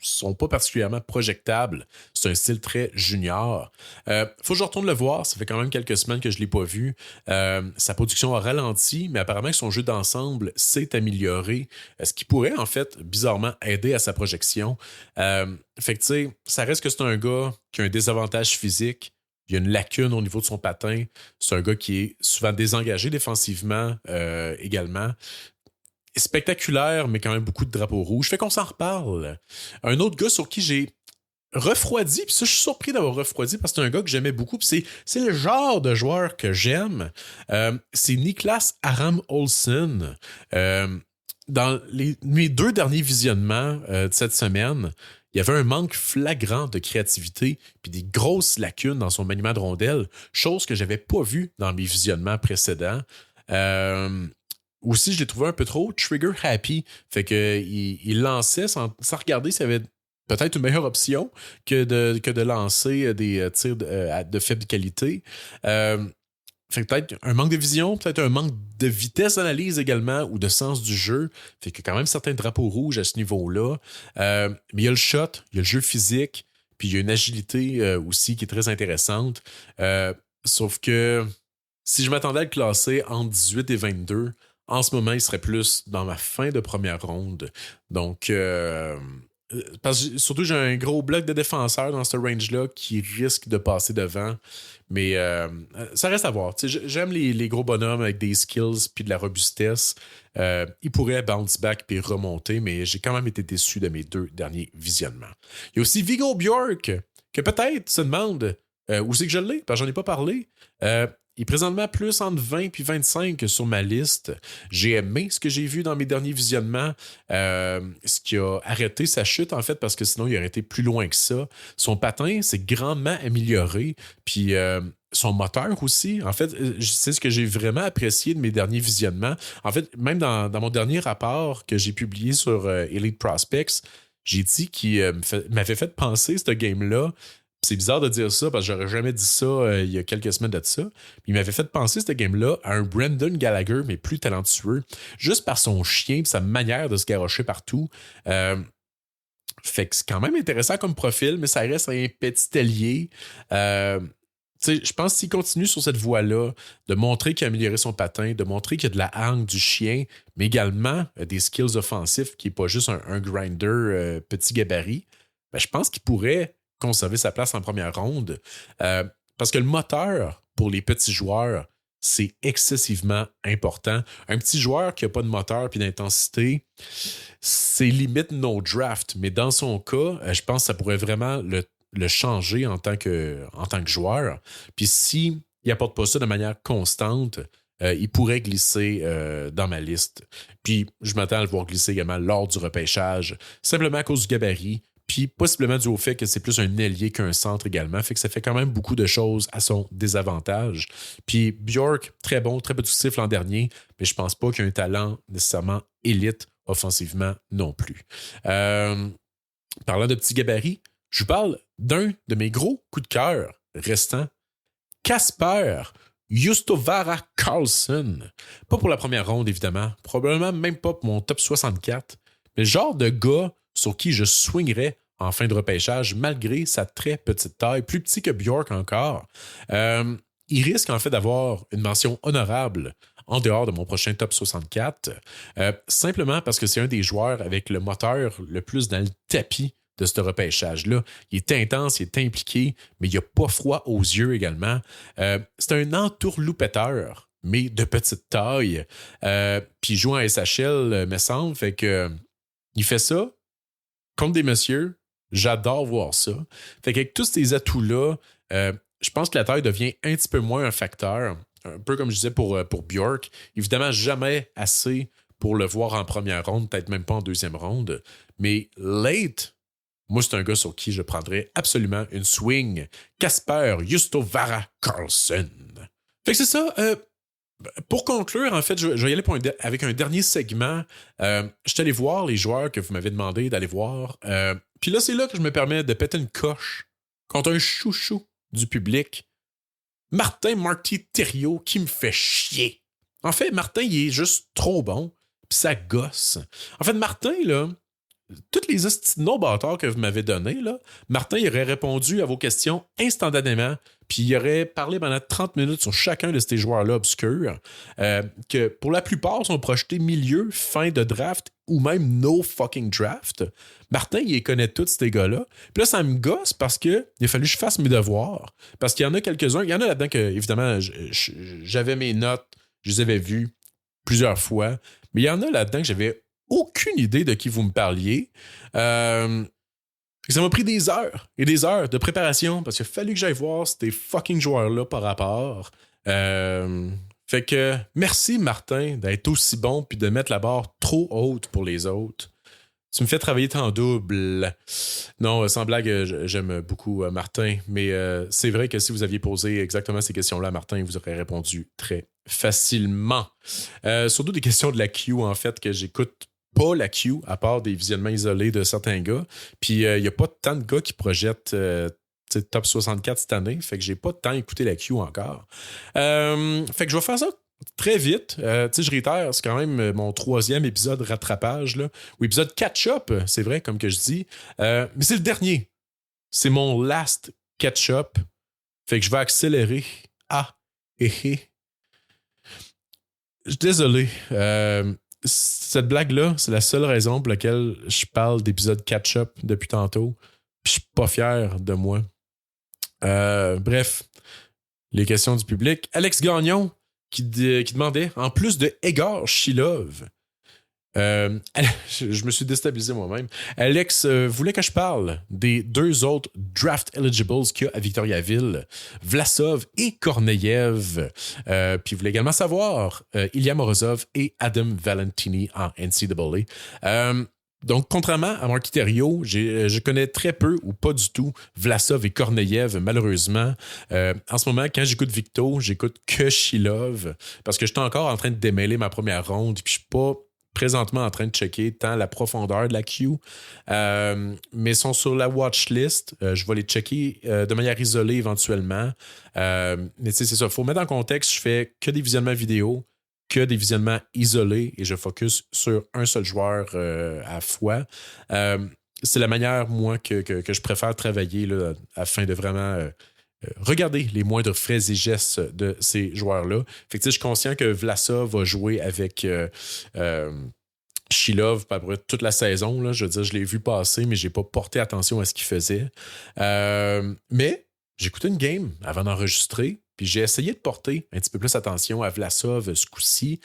sont pas particulièrement projectables. C'est un style très junior. Faut que je retourne le voir. Ça fait quand même quelques semaines que je ne l'ai pas vu. Sa production a ralenti, mais apparemment que son jeu d'ensemble s'est amélioré, ce qui pourrait, en fait, bizarrement, aider à sa projection. Fait que, tu sais, ça reste que c'est un gars qui a un désavantage physique. Il y a une lacune au niveau de son patin. C'est un gars qui est souvent désengagé défensivement également. Spectaculaire, mais quand même beaucoup de drapeaux rouges. Fait qu'on s'en reparle. Un autre gars sur qui j'ai refroidi, puis ça, je suis surpris d'avoir refroidi parce que c'est un gars que j'aimais beaucoup, puis c'est le genre de joueur que j'aime. C'est Niklas Aram Olsen. Dans mes 2 derniers visionnements de cette semaine, il y avait un manque flagrant de créativité puis des grosses lacunes dans son maniement de rondelle, chose que j'avais pas vue dans mes visionnements précédents. Aussi, je l'ai trouvé un peu trop trigger happy. Fait que il lançait sans regarder s'il y avait peut-être une meilleure option que de lancer des tirs de faible qualité. Fait que peut-être un manque de vision, peut-être un manque de vitesse d'analyse également ou de sens du jeu. Fait qu'il y a quand même certains drapeaux rouges à ce niveau-là. Mais il y a le shot, il y a le jeu physique, puis il y a une agilité aussi qui est très intéressante. Sauf que si je m'attendais à le classer entre 18 et 22, en ce moment, il serait plus dans ma fin de première ronde. Donc, parce que surtout, j'ai un gros bloc de défenseurs dans ce range-là qui risque de passer devant. Mais ça reste à voir. J'aime les gros bonhommes avec des skills puis de la robustesse. Ils pourraient bounce back puis remonter, mais j'ai quand même été déçu de mes 2 derniers visionnements. Il y a aussi Viggo Bjork, que peut-être se demande où c'est que je l'ai, parce que j'en ai pas parlé. Il est présentement plus entre 20 et 25 sur ma liste. J'ai aimé ce que j'ai vu dans mes derniers visionnements. Ce qui a arrêté sa chute, en fait, parce que sinon, il aurait été plus loin que ça. Son patin s'est grandement amélioré. Puis son moteur aussi. En fait, c'est ce que j'ai vraiment apprécié de mes derniers visionnements. En fait, même dans mon dernier rapport que j'ai publié sur Elite Prospects, j'ai dit qu'il m'avait fait penser, ce game-là. C'est bizarre de dire ça parce que j'aurais jamais dit ça il y a quelques semaines de ça. Il m'avait fait penser, ce game-là, à un Brendan Gallagher, mais plus talentueux, juste par son chien et sa manière de se garrocher partout. Fait que c'est quand même intéressant comme profil, mais ça reste un petit allié. Je pense qu'il continue sur cette voie-là, de montrer qu'il a amélioré son patin, de montrer qu'il y a de la hargne du chien, mais également des skills offensifs, qui n'est pas juste un grinder petit gabarit, je pense qu'il pourrait conserver sa place en première ronde. Parce que le moteur, pour les petits joueurs, c'est excessivement important. Un petit joueur qui n'a pas de moteur et d'intensité, c'est limite no draft. Mais dans son cas, je pense que ça pourrait vraiment le changer en tant que joueur. Puis s'il n'apporte pas ça de manière constante, il pourrait glisser dans ma liste. Puis je m'attends à le voir glisser également lors du repêchage, simplement à cause du gabarit. Puis possiblement dû au fait que c'est plus un ailier qu'un centre également. Fait que ça fait quand même beaucoup de choses à son désavantage. Puis Bjork, très bon, très productif l'an dernier, mais je pense pas qu'il a un talent nécessairement élite offensivement non plus. Parlant de petits gabarits, je vous parle d'un de mes gros coups de cœur restants. Kasper Justovara Karlsson. Pas pour la première ronde, évidemment. Probablement même pas pour mon top 64. Mais le genre de gars sur qui je swingerais en fin de repêchage, malgré sa très petite taille, plus petit que Bjork encore. Il risque en fait d'avoir une mention honorable en dehors de mon prochain top 64, simplement parce que c'est un des joueurs avec le moteur le plus dans le tapis de ce repêchage-là. Il est intense, il est impliqué, mais il n'a pas froid aux yeux également. C'est un entourloupetteur, mais de petite taille. Puis il joue en SHL, me semble, fait que il fait ça contre des messieurs. J'adore voir ça. Fait qu'avec tous ces atouts-là, je pense que la taille devient un petit peu moins un facteur. Un peu comme je disais pour Bjork. Évidemment, jamais assez pour le voir en première ronde, peut-être même pas en deuxième ronde. Mais late, moi, c'est un gars sur qui je prendrais absolument une swing. Kasper Justovara Karlsson. Fait que c'est ça. Pour conclure, en fait, je vais y aller avec un dernier segment. Je suis allé voir les joueurs que vous m'avez demandé d'aller voir. Puis là, c'est là que je me permets de péter une coche contre un chouchou du public. Martin Marty Thériault qui me fait chier. En fait, Martin, il est juste trop bon. Puis ça gosse. En fait, Martin, là, toutes les non-bâtards que vous m'avez donnés, là, Martin il aurait répondu à vos questions instantanément, puis il aurait parlé pendant 30 minutes sur chacun de ces joueurs-là obscurs, que pour la plupart sont projetés milieu, fin de draft, ou même no fucking draft. Martin, il les connaît tous, ces gars-là. Puis là, ça me gosse parce qu'il a fallu que je fasse mes devoirs. Parce qu'il y en a quelques-uns, il y en a là-dedans que, évidemment, j'avais mes notes, je les avais vues plusieurs fois, mais il y en a là-dedans que j'avais aucune idée de qui vous me parliez. Ça m'a pris des heures et des heures de préparation parce qu'il a fallu que j'aille voir ces fucking joueurs-là par rapport. Fait que merci Martin d'être aussi bon puis de mettre la barre trop haute pour les autres. Tu me fais travailler en double. Non, sans blague, j'aime beaucoup Martin, mais c'est vrai que si vous aviez posé exactement ces questions-là à Martin, il vous aurait répondu très facilement. Surtout des questions de la Q, en fait, que j'écoute pas la Q, à part des visionnements isolés de certains gars. Puis il n'y a pas tant de gars qui projettent top 64 cette année, fait que j'ai pas tant écouté la Q encore. Fait que je vais faire ça très vite. Je réitère, c'est quand même mon 3e épisode rattrapage, là, ou épisode catch-up, c'est vrai, comme que je dis. Mais c'est le dernier. C'est mon last catch-up. Fait que je vais accélérer. Je suis désolé. cette blague-là, c'est la seule raison pour laquelle je parle d'épisode catch-up depuis tantôt. Puis je suis pas fier de moi. Bref, les questions du public. Alex Gagnon qui demandait, en plus de Egor Shilov, je me suis déstabilisé moi-même. Alex voulait que je parle des 2 autres draft eligibles qu'il y a à Victoriaville, Vlasov et Korneyev. Puis il voulait également savoir Ilya Morozov et Adam Valentini en NCAA. Donc, contrairement à Marky Thériault, je connais très peu ou pas du tout Vlasov et Korneyev, malheureusement. En ce moment, quand j'écoute Victo, j'écoute que Shilov parce que je suis encore en train de démêler ma première ronde puis je suis pas présentement en train de checker tant la profondeur de la queue, mais sont sur la watch list. Je vais les checker de manière isolée éventuellement. Mais tu sais, c'est ça. Il faut mettre en contexte, je fais que des visionnements vidéo, que des visionnements isolés et je focus sur un seul joueur à la fois. C'est la manière, moi, que je préfère travailler là, afin de vraiment regarder les moindres faits et gestes de ces joueurs-là. Fait que, je suis conscient que Vlasov va jouer avec Shilov à peu près toute la saison. Là. Je veux dire, je l'ai vu passer, mais je n'ai pas porté attention à ce qu'il faisait. Mais j'ai écouté une game avant d'enregistrer, puis j'ai essayé de porter un petit peu plus attention à Vlasov ce coup-ci.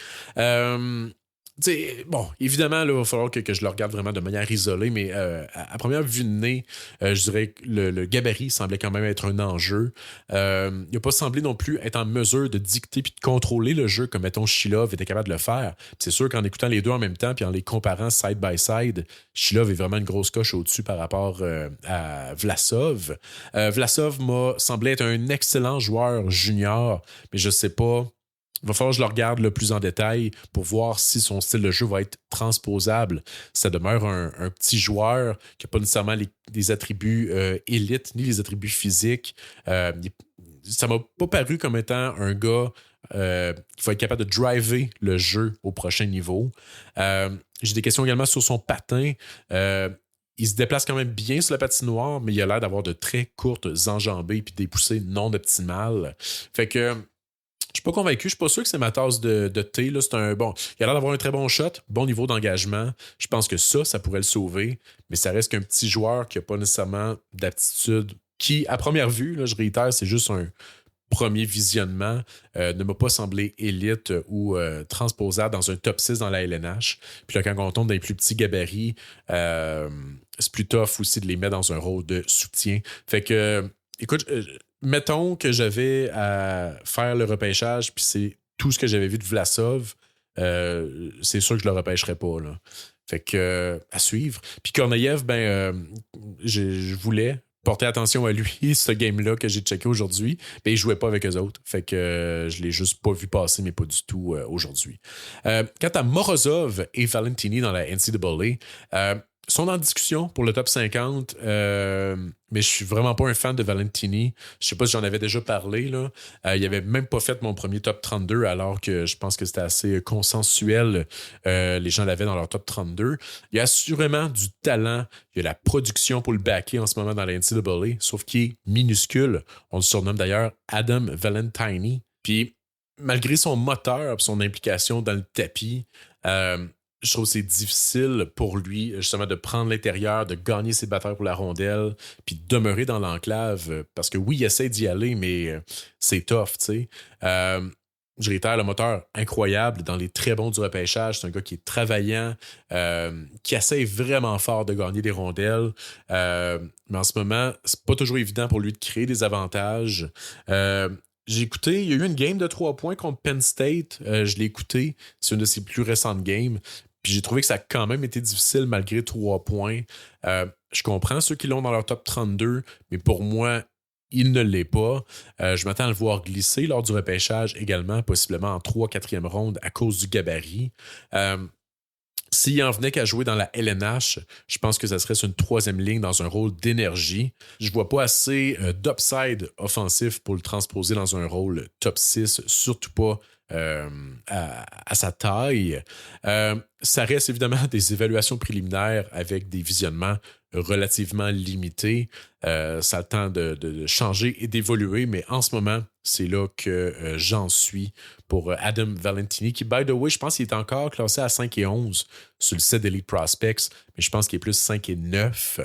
Bon, évidemment, il va falloir que je le regarde vraiment de manière isolée, mais à première vue de nez, je dirais que le gabarit semblait quand même être un enjeu. Il n'a pas semblé non plus être en mesure de dicter puis de contrôler le jeu comme, mettons, Shilov était capable de le faire. Puis c'est sûr qu'en écoutant les deux en même temps puis en les comparant side by side, Shilov est vraiment une grosse coche au-dessus par rapport à Vlasov. Vlasov m'a semblé être un excellent joueur junior, mais je sais pas. Il va falloir que je le regarde le plus en détail pour voir si son style de jeu va être transposable. Ça demeure un petit joueur qui n'a pas nécessairement les attributs élites ni les attributs physiques. Ça ne m'a pas paru comme étant un gars qui va être capable de driver le jeu au prochain niveau. J'ai des questions également sur son patin. Il se déplace quand même bien sur la patinoire, mais il a l'air d'avoir de très courtes enjambées et des poussées non optimales. Fait que je suis pas convaincu, je suis pas sûr que c'est ma tasse de thé. Là. Il a l'air d'avoir un très bon shot, bon niveau d'engagement. Je pense que ça pourrait le sauver, mais ça reste qu'un petit joueur qui n'a pas nécessairement d'aptitude, qui, à première vue, là, je réitère, c'est juste un premier visionnement, ne m'a pas semblé élite ou transposable dans un top 6 dans la LNH. Puis là, quand on tombe dans les plus petits gabarits, c'est plus tough aussi de les mettre dans un rôle de soutien. Fait que, écoute, mettons que j'avais à faire le repêchage, puis c'est tout ce que j'avais vu de Vlasov, c'est sûr que je le repêcherais pas. Là. Fait que, à suivre. Puis Korneyev, je voulais porter attention à lui, ce game-là que j'ai checké aujourd'hui, mais il jouait pas avec eux autres. Fait que je l'ai juste pas vu passer, mais pas du tout aujourd'hui. Quant à Morozov et Valentini dans la NCAA, sont en discussion pour le top 50, mais je suis vraiment pas un fan de Valentini. Je sais pas si j'en avais déjà parlé. Là. Il avait même pas fait mon premier top 32, alors que je pense que c'était assez consensuel. Les gens l'avaient dans leur top 32. Il y a assurément du talent. Il y a la production pour le backer en ce moment dans la NCAA, sauf qu'il est minuscule. On le surnomme d'ailleurs Adam Valentini. Puis, malgré son moteur et son implication dans le tapis, je trouve que c'est difficile pour lui, justement, de prendre l'intérieur, de gagner ses batailles pour la rondelle, puis de demeurer dans l'enclave. Parce que oui, il essaie d'y aller, mais c'est tough, tu sais. Je réitère, le moteur incroyable dans les très bons du repêchage. C'est un gars qui est travaillant, qui essaie vraiment fort de gagner des rondelles. Mais en ce moment, c'est pas toujours évident pour lui de créer des avantages. J'ai écouté, il y a eu une game de 3 points contre Penn State. Je l'ai écouté. C'est une de ses plus récentes games. Puis j'ai trouvé que ça a quand même été difficile malgré 3 points. Je comprends ceux qui l'ont dans leur top 32, mais pour moi, il ne l'est pas. Je m'attends à le voir glisser lors du repêchage également, possiblement en 3-4e ronde à cause du gabarit. S'il en venait qu'à jouer dans la LNH, je pense que ça serait sur une 3e ligne dans un rôle d'énergie. Je vois pas assez d'upside offensif pour le transposer dans un rôle top 6, surtout pas à sa taille. Ça reste évidemment des évaluations préliminaires avec des visionnements relativement limités. Ça a le temps de changer et d'évoluer, mais en ce moment, c'est là que j'en suis pour Adam Valentini, qui, by the way, je pense qu'il est encore classé à 5 et 11 sur le site d'Elite Prospects, mais je pense qu'il est plus 5 et 9.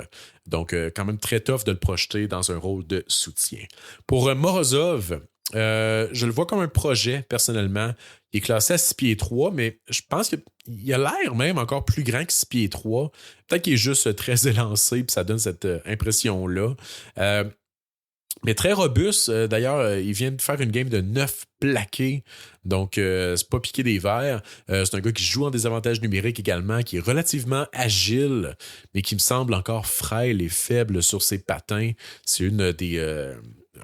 Donc, quand même très tough de le projeter dans un rôle de soutien. Pour Morozov, je le vois comme un projet, personnellement. Il est classé à 6 pieds 3, mais je pense qu'il a l'air même encore plus grand que 6 pieds 3. Peut-être qu'il est juste très élancé, puis ça donne cette impression-là. Mais très robuste. D'ailleurs, il vient de faire une game de 9 plaqués. Donc, c'est pas piqué des verres. C'est un gars qui joue en désavantage numérique également, qui est relativement agile, mais qui me semble encore frêle et faible sur ses patins. C'est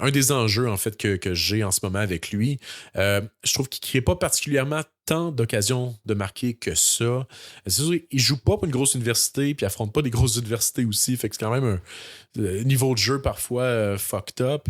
un des enjeux en fait que j'ai en ce moment avec lui. Je trouve qu'il ne crée pas particulièrement tant d'occasions de marquer que ça. C'est sûr, il ne joue pas pour une grosse université, puis il affronte pas des grosses universités aussi, fait que c'est quand même un niveau de jeu parfois fucked up.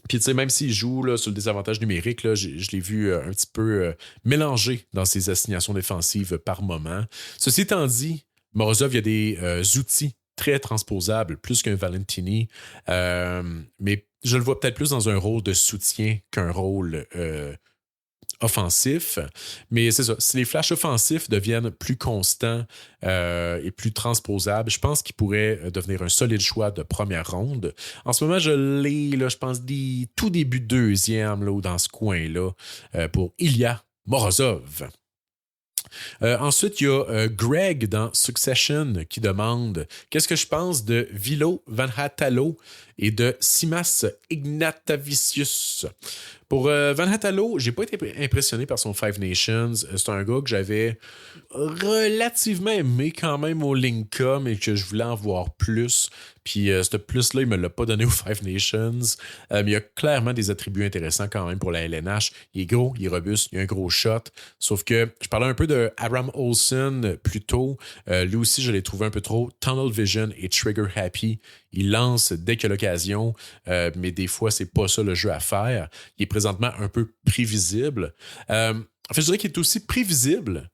Puis, tu sais, même s'il joue là, sur le désavantage numérique, là, je l'ai vu un petit peu mélangé dans ses assignations défensives par moment. Ceci étant dit, Morozov, il y a des outils très transposable, plus qu'un Valentini. Mais je le vois peut-être plus dans un rôle de soutien qu'un rôle offensif. Mais c'est ça, si les flashs offensifs deviennent plus constants et plus transposables, je pense qu'il pourrait devenir un solide choix de première ronde. En ce moment, je l'ai, là, je pense, tout début deuxième là, dans ce coin-là pour Ilya Morozov. Ensuite, il y a Greg dans Succession qui demande qu'est-ce que je pense de Vilo Vanhatalo et de Simas Ignatavicius. Pour Vanhatalo, j'ai pas été impressionné par son Five Nations. C'est un gars que j'avais relativement aimé quand même au Linka, mais que je voulais en voir plus. Puis ce plus-là, il me l'a pas donné aux Five Nations. Mais il y a clairement des attributs intéressants quand même pour la LNH. Il est gros, il est robuste, il a un gros shot. Sauf que je parlais un peu de Aram Olsen plus tôt. Lui aussi, je l'ai trouvé un peu trop Tunnel Vision et Trigger Happy. Il lance dès qu'il a l'occasion, mais des fois, c'est pas ça le jeu à faire. Il est présentement un peu prévisible. En fait, je dirais qu'il est aussi prévisible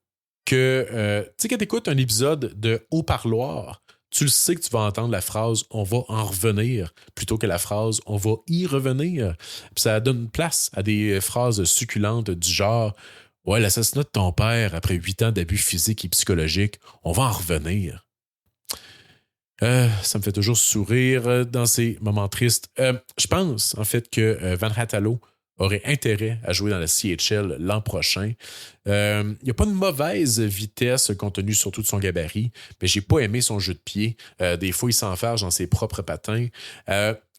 que, tu sais, quand tu écoutes un épisode de Haut-Parloir, tu le sais que tu vas entendre la phrase « on va en revenir » plutôt que la phrase « on va y revenir ». Puis ça donne place à des phrases succulentes du genre « ouais, l'assassinat de ton père après 8 ans d'abus physiques et psychologiques, on va en revenir ». Ça me fait toujours sourire dans ces moments tristes. Je pense, en fait, que Van Hatalo aurait intérêt à jouer dans la CHL l'an prochain. Il n'y a pas de mauvaise vitesse compte tenu surtout de son gabarit, mais j'ai pas aimé son jeu de pied. Des fois, il s'enfarge dans ses propres patins.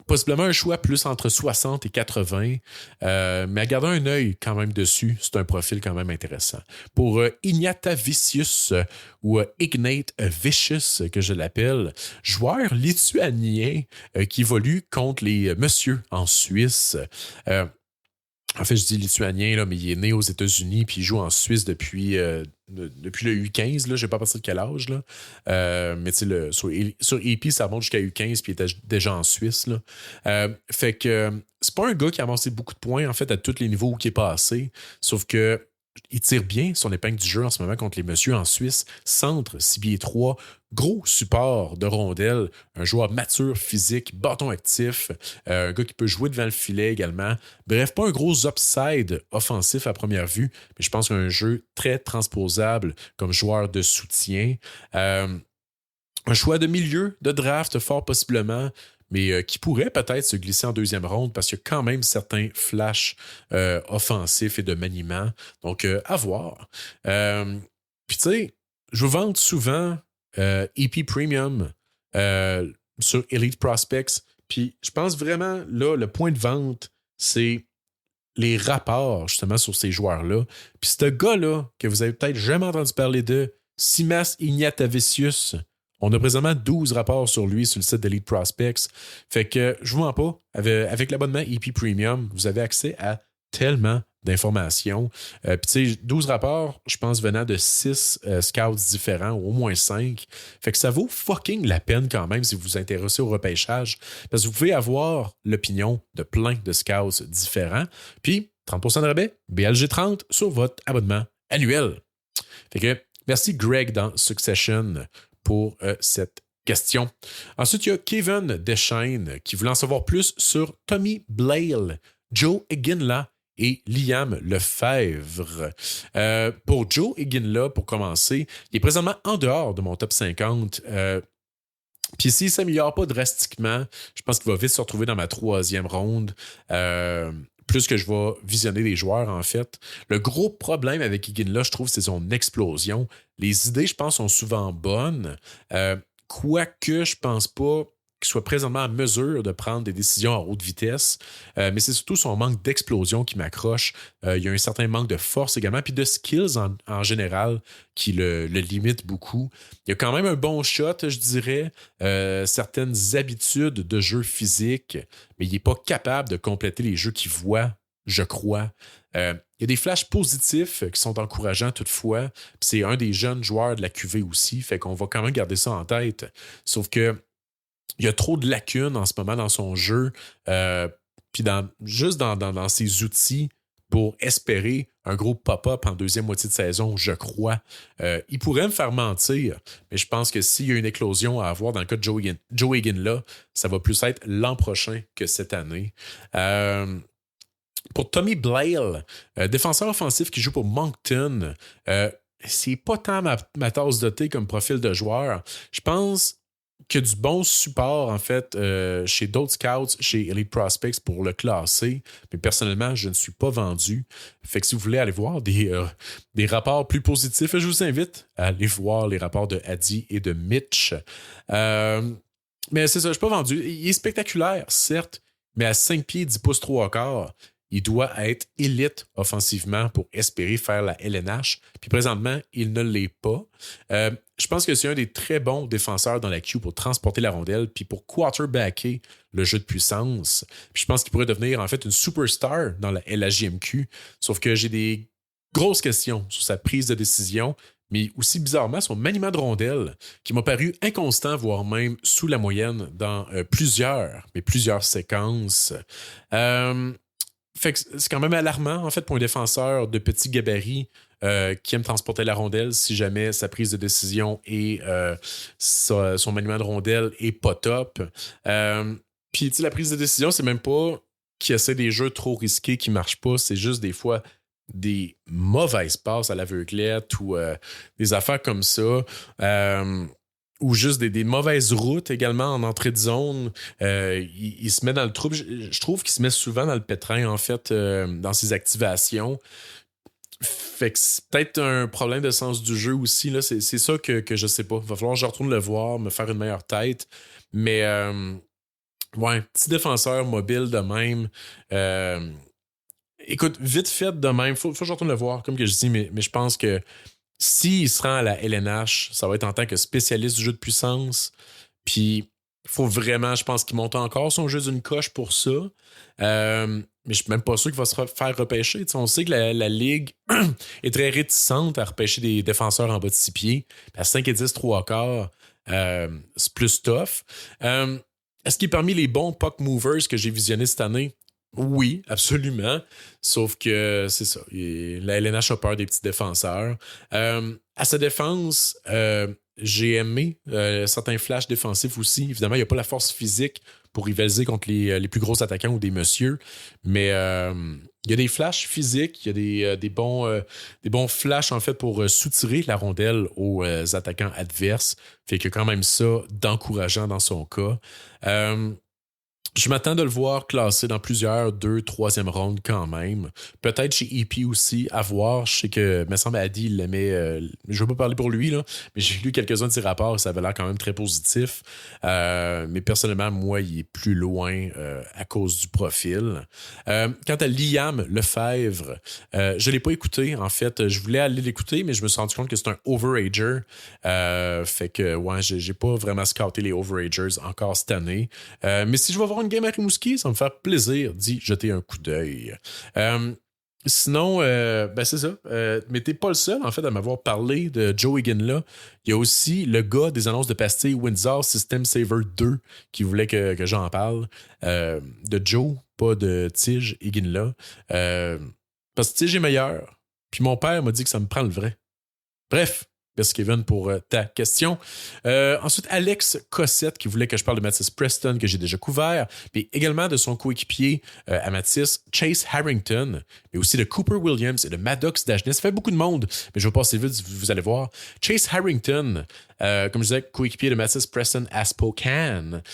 Possiblement un choix plus entre 60 et 80, mais à garder un œil quand même dessus, c'est un profil quand même intéressant. Pour Ignatavicius ou Ignate Vicious, que je l'appelle, joueur lituanien qui évolue contre les messieurs en Suisse. En fait, je dis lituanien, là, mais il est né aux États-Unis puis il joue en Suisse depuis le U15. Je ne sais pas à partir de quel âge. Là. Mais sur EP, ça monte jusqu'à U15 puis il était déjà en Suisse. Là. Fait que c'est pas un gars qui a amassé beaucoup de points en fait à tous les niveaux où il est passé. Sauf que il tire bien son épingle du jeu en ce moment contre les messieurs en Suisse. Centre, 6 pieds 3, gros support de rondelle, un joueur mature physique, bâton actif, un gars qui peut jouer devant le filet également. Bref, pas un gros upside offensif à première vue, mais je pense qu'un jeu très transposable comme joueur de soutien. Un choix de milieu de draft, fort possiblement, mais qui pourrait peut-être se glisser en deuxième ronde parce qu'il y a quand même certains flashs offensifs et de maniement. Donc, à voir. Puis, tu sais, je vous vante souvent EP Premium sur Elite Prospects. Puis, je pense vraiment, là, le point de vente, c'est les rapports, justement, sur ces joueurs-là. Puis, ce gars-là, que vous avez peut-être jamais entendu parler de, Simas Ignatavicius, on a présentement 12 rapports sur lui sur le site d'Elite Prospects. Fait que je vous mens pas, avec l'abonnement EP Premium, vous avez accès à tellement d'informations. Puis tu sais, 12 rapports, je pense, venant de 6 scouts différents, ou au moins 5. Fait que ça vaut fucking la peine quand même si vous vous intéressez au repêchage. Parce que vous pouvez avoir l'opinion de plein de scouts différents. Puis 30% de rabais, BLG30 sur votre abonnement annuel. Fait que merci Greg dans Succession pour cette question. Ensuite, il y a Kevin Deschaines qui voulait en savoir plus sur Tommy Blale, Joe Iginla et Liam Lefebvre. Pour Joe Iginla, pour commencer, il est présentement en dehors de mon top 50. Puis s'il ne s'améliore pas drastiquement, je pense qu'il va vite se retrouver dans ma 3e ronde. Plus que je vais visionner les joueurs, en fait. Le gros problème avec Iginla, je trouve, c'est son explosion. Les idées, je pense, sont souvent bonnes. Quoique, je pense pas qu'il soit présentement en mesure de prendre des décisions à haute vitesse. Mais c'est surtout son manque d'explosion qui m'accroche. Il y a un certain manque de force également, puis de skills en général qui le limite beaucoup. Il y a quand même un bon shot, je dirais. Certaines habitudes de jeu physique, mais il n'est pas capable de compléter les jeux qu'il voit, je crois. Il y a des flashs positifs qui sont encourageants toutefois. C'est un des jeunes joueurs de la QV aussi, fait qu'on va quand même garder ça en tête. Sauf que il y a trop de lacunes en ce moment dans son jeu, puis juste dans ses outils pour espérer un gros pop-up en deuxième moitié de saison, je crois. Il pourrait me faire mentir, mais je pense que s'il y a une éclosion à avoir dans le cas de Joe Iginla, ça va plus être l'an prochain que cette année. Pour Tommy Blale, défenseur offensif qui joue pour Moncton, c'est pas tant ma tasse de thé comme profil de joueur. Je pense que du bon support, en fait, chez d'autres scouts, chez Elite Prospects pour le classer. Mais personnellement, je ne suis pas vendu. Fait que si vous voulez aller voir des rapports plus positifs, je vous invite à aller voir les rapports de Adi et de Mitch. Mais c'est ça, je ne suis pas vendu. Il est spectaculaire, certes, mais à 5 pieds, 10 pouces 3 quarts, il doit être élite offensivement pour espérer faire la LNH. Puis présentement, il ne l'est pas. Je pense que c'est un des très bons défenseurs dans la queue pour transporter la rondelle puis pour quarterbacker le jeu de puissance. Puis je pense qu'il pourrait devenir en fait une superstar dans la LHJMQ. Sauf que j'ai des grosses questions sur sa prise de décision, mais aussi bizarrement son maniement de rondelle qui m'a paru inconstant, voire même sous la moyenne dans plusieurs séquences. Fait que c'est quand même alarmant, en fait, pour un défenseur de petit gabarit qui aime transporter la rondelle si jamais sa prise de décision et son maniement de rondelle est pas top. Puis, tu sais, la prise de décision, c'est même pas qu'il essaie des jeux trop risqués qui marchent pas, c'est juste des fois des mauvaises passes à l'aveuglette ou des affaires comme ça. Ou juste des mauvaises routes également en entrée de zone. Il se met dans le trouble. Je trouve qu'il se met souvent dans le pétrin, en fait, dans ses activations. Fait que c'est peut-être un problème de sens du jeu aussi. Là. C'est ça que je sais pas. Il va falloir que je retourne le voir, me faire une meilleure tête. Mais, ouais, petit défenseur mobile de même. Écoute, vite fait de même. Faut que je retourne le voir, comme que je dis, mais je pense que s'il se rend à la LNH, ça va être en tant que spécialiste du jeu de puissance. Puis, il faut vraiment, je pense qu'il monte encore son jeu d'une coche pour ça. Mais je suis même pas sûr qu'il va se faire repêcher. T'sais, on sait que la Ligue est très réticente à repêcher des défenseurs en bas de 6 pieds. À 5 et 10, 3 quarts, c'est plus tough. Est-ce qu'il est parmi les bons puck movers que j'ai visionnés cette année? Oui, absolument. Sauf que c'est ça. La LNH a peur des petits défenseurs. À sa défense, j'ai aimé certains flashs défensifs aussi. Évidemment, il n'y a pas la force physique pour rivaliser contre les plus gros attaquants ou des messieurs. Mais il y a des flashs physiques, il y a des bons flashs en fait pour soutirer la rondelle aux attaquants adverses. Fait qu'il y a quand même ça d'encourageant dans son cas. Je m'attends de le voir classé dans plusieurs 2e, 3e rondes quand même. Peut-être chez EP aussi, à voir. Je sais que, me semble, Adi, il l'aimait. Je ne veux pas parler pour lui, là, mais j'ai lu quelques-uns de ses rapports et ça avait l'air quand même très positif. Mais personnellement, moi, il est plus loin à cause du profil. Quant à Liam Lefebvre, je ne l'ai pas écouté, en fait. Je voulais aller l'écouter, mais je me suis rendu compte que c'est un overager. Fait que, ouais, j'ai pas vraiment scouté les overagers encore cette année. Mais si je vais voir une game à Rimouski, ça va me faire plaisir d'y jeter un coup d'œil. Sinon, c'est ça. Mais t'es pas le seul, en fait, à m'avoir parlé de Joe Higgin-là. Il y a aussi le gars des annonces de pastilles Windsor System Saver 2 qui voulait que j'en parle. De Joe, pas de Tige Higgin-là. Parce que Tige est meilleur. Puis mon père m'a dit que ça me prend le vrai. Bref. Merci Kevin pour ta question. Ensuite, Alex Cossette qui voulait que je parle de Matisse Preston que j'ai déjà couvert, mais également de son coéquipier à Matisse, Chase Harrington, mais aussi de Cooper Williams et de Maddox Dagenet. Ça fait beaucoup de monde, mais je vais passer vite, vous allez voir. Chase Harrington, comme je disais, coéquipier de Matisse Preston à Spokane.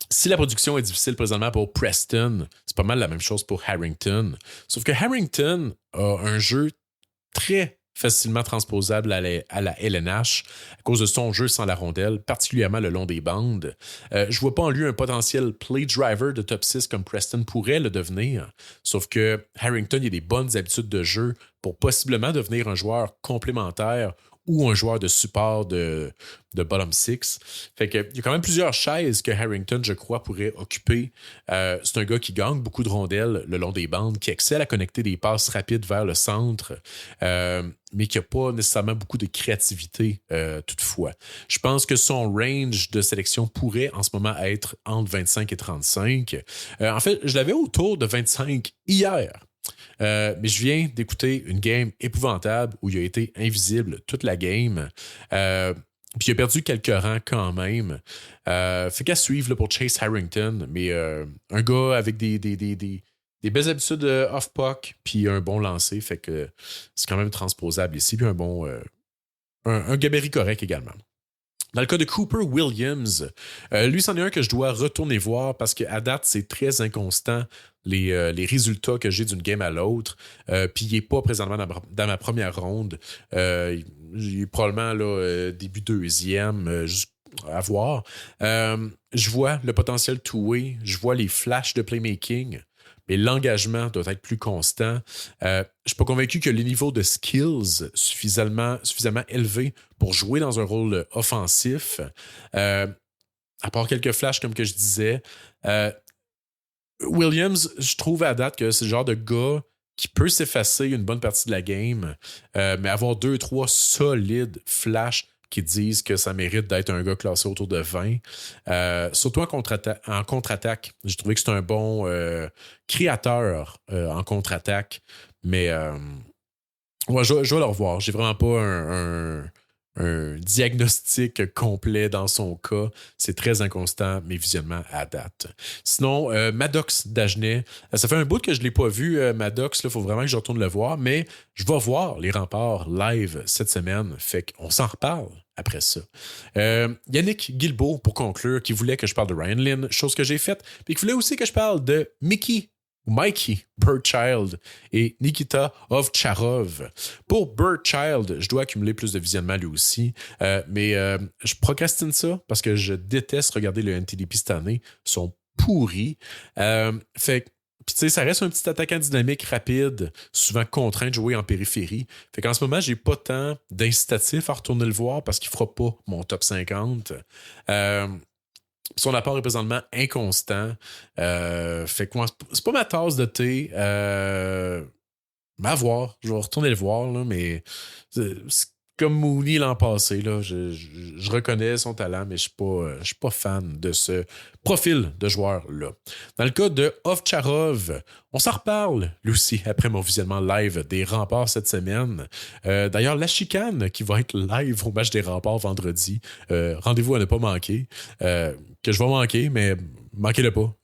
Si la production est difficile présentement pour Preston, c'est pas mal la même chose pour Harrington. Sauf que Harrington a un jeu très facilement transposable à la LNH à cause de son jeu sans la rondelle, particulièrement le long des bandes. Je vois pas en lui un potentiel play driver de top 6 comme Preston pourrait le devenir, sauf que Harrington a des bonnes habitudes de jeu pour possiblement devenir un joueur complémentaire ou un joueur de support de bottom six. Fait que il y a quand même plusieurs chaises que Harrington, je crois, pourrait occuper. C'est un gars qui gagne beaucoup de rondelles le long des bandes, qui excelle à connecter des passes rapides vers le centre, mais qui n'a pas nécessairement beaucoup de créativité toutefois. Je pense que son range de sélection pourrait en ce moment être entre 25 et 35. En fait, je l'avais autour de 25 hier. Mais je viens d'écouter une game épouvantable où il a été invisible toute la game. Puis il a perdu quelques rangs quand même. Fait qu'à suivre là, pour Chase Harrington, mais un gars avec des belles habitudes off-puck, puis un bon lancer. Fait que c'est quand même transposable ici. Puis un bon un gabarit correct également. Dans le cas de Cooper Williams, lui, c'en est un que je dois retourner voir parce qu'à date, c'est très inconstant les résultats que j'ai d'une game à l'autre. Puis il n'est pas présentement dans ma première ronde. Il est probablement là, début deuxième, à voir. Je vois le potentiel two-way, je vois les flashs de playmaking, mais l'engagement doit être plus constant. Je ne suis pas convaincu que le niveau de skills suffisamment élevé pour jouer dans un rôle offensif. À part quelques flashs, comme que je disais. Williams, je trouve à date que c'est le genre de gars qui peut s'effacer une bonne partie de la game, mais avoir 2-3 solides flashs qui disent que ça mérite d'être un gars classé autour de 20. Surtout en contre-attaque. J'ai trouvé que c'est un bon créateur en contre-attaque. Mais ouais, je vais le revoir. J'ai vraiment pas un diagnostic complet dans son cas. C'est très inconstant, mais visuellement à date. Sinon, Maddox Dagenet, ça fait un bout que je ne l'ai pas vu, Maddox. Il faut vraiment que je retourne le voir, mais je vais voir les remparts live cette semaine. Fait qu'on s'en reparle après ça. Yannick Guilbeault, pour conclure, qui voulait que je parle de Ryan Lynn, chose que j'ai faite, puis qui voulait aussi que je parle de Mikey Birdchild et Nikita Ovtcharov. Pour Birdchild, je dois accumuler plus de visionnement lui aussi, mais je procrastine ça parce que je déteste regarder le NTDP cette année. Ils sont pourris. Fait puis tu sais, ça reste un petit attaquant dynamique rapide, souvent contraint de jouer en périphérie. Fait qu'en ce moment, j'ai pas tant d'incitatif à retourner le voir parce qu'il fera pas mon top 50. Son apport est présentement inconstant. Fait que moi, c'est pas ma tasse de thé. Mais à voir. Je vais retourner le voir, là, mais c'est comme Mooney l'an passé. Là, je reconnais son talent, mais je suis pas fan de ce profil de joueur-là. Dans le cas de Ovtcharov, on s'en reparle, lui aussi, après mon visionnement live des Remparts cette semaine. D'ailleurs, la chicane qui va être live au match des Remparts vendredi. Rendez-vous à ne pas manquer. Que je vais manquer, mais manquez-le pas.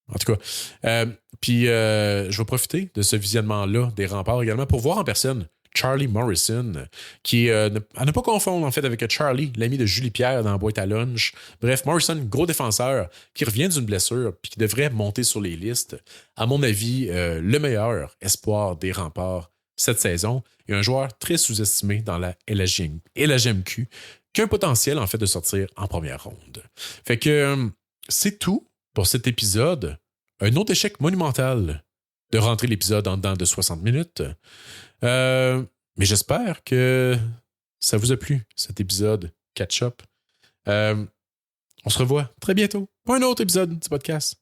En tout cas. Puis, je vais profiter de ce visionnement-là des Remparts également pour voir en personne Charlie Morrison, qui est à ne pas confondre en fait avec Charlie, l'ami de Julie Pierre dans la boîte à lunch. Bref, Morrison, gros défenseur, qui revient d'une blessure puis qui devrait monter sur les listes. À mon avis, le meilleur espoir des Remparts cette saison et un joueur très sous-estimé dans la LHMQ, qui a un potentiel en fait de sortir en première ronde. Fait que c'est tout pour cet épisode. Un autre échec monumental de rentrer l'épisode en dedans de 60 minutes. Mais j'espère que ça vous a plu, cet épisode catch-up. On se revoit très bientôt pour un autre épisode du podcast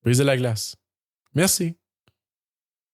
Briser la glace. Merci.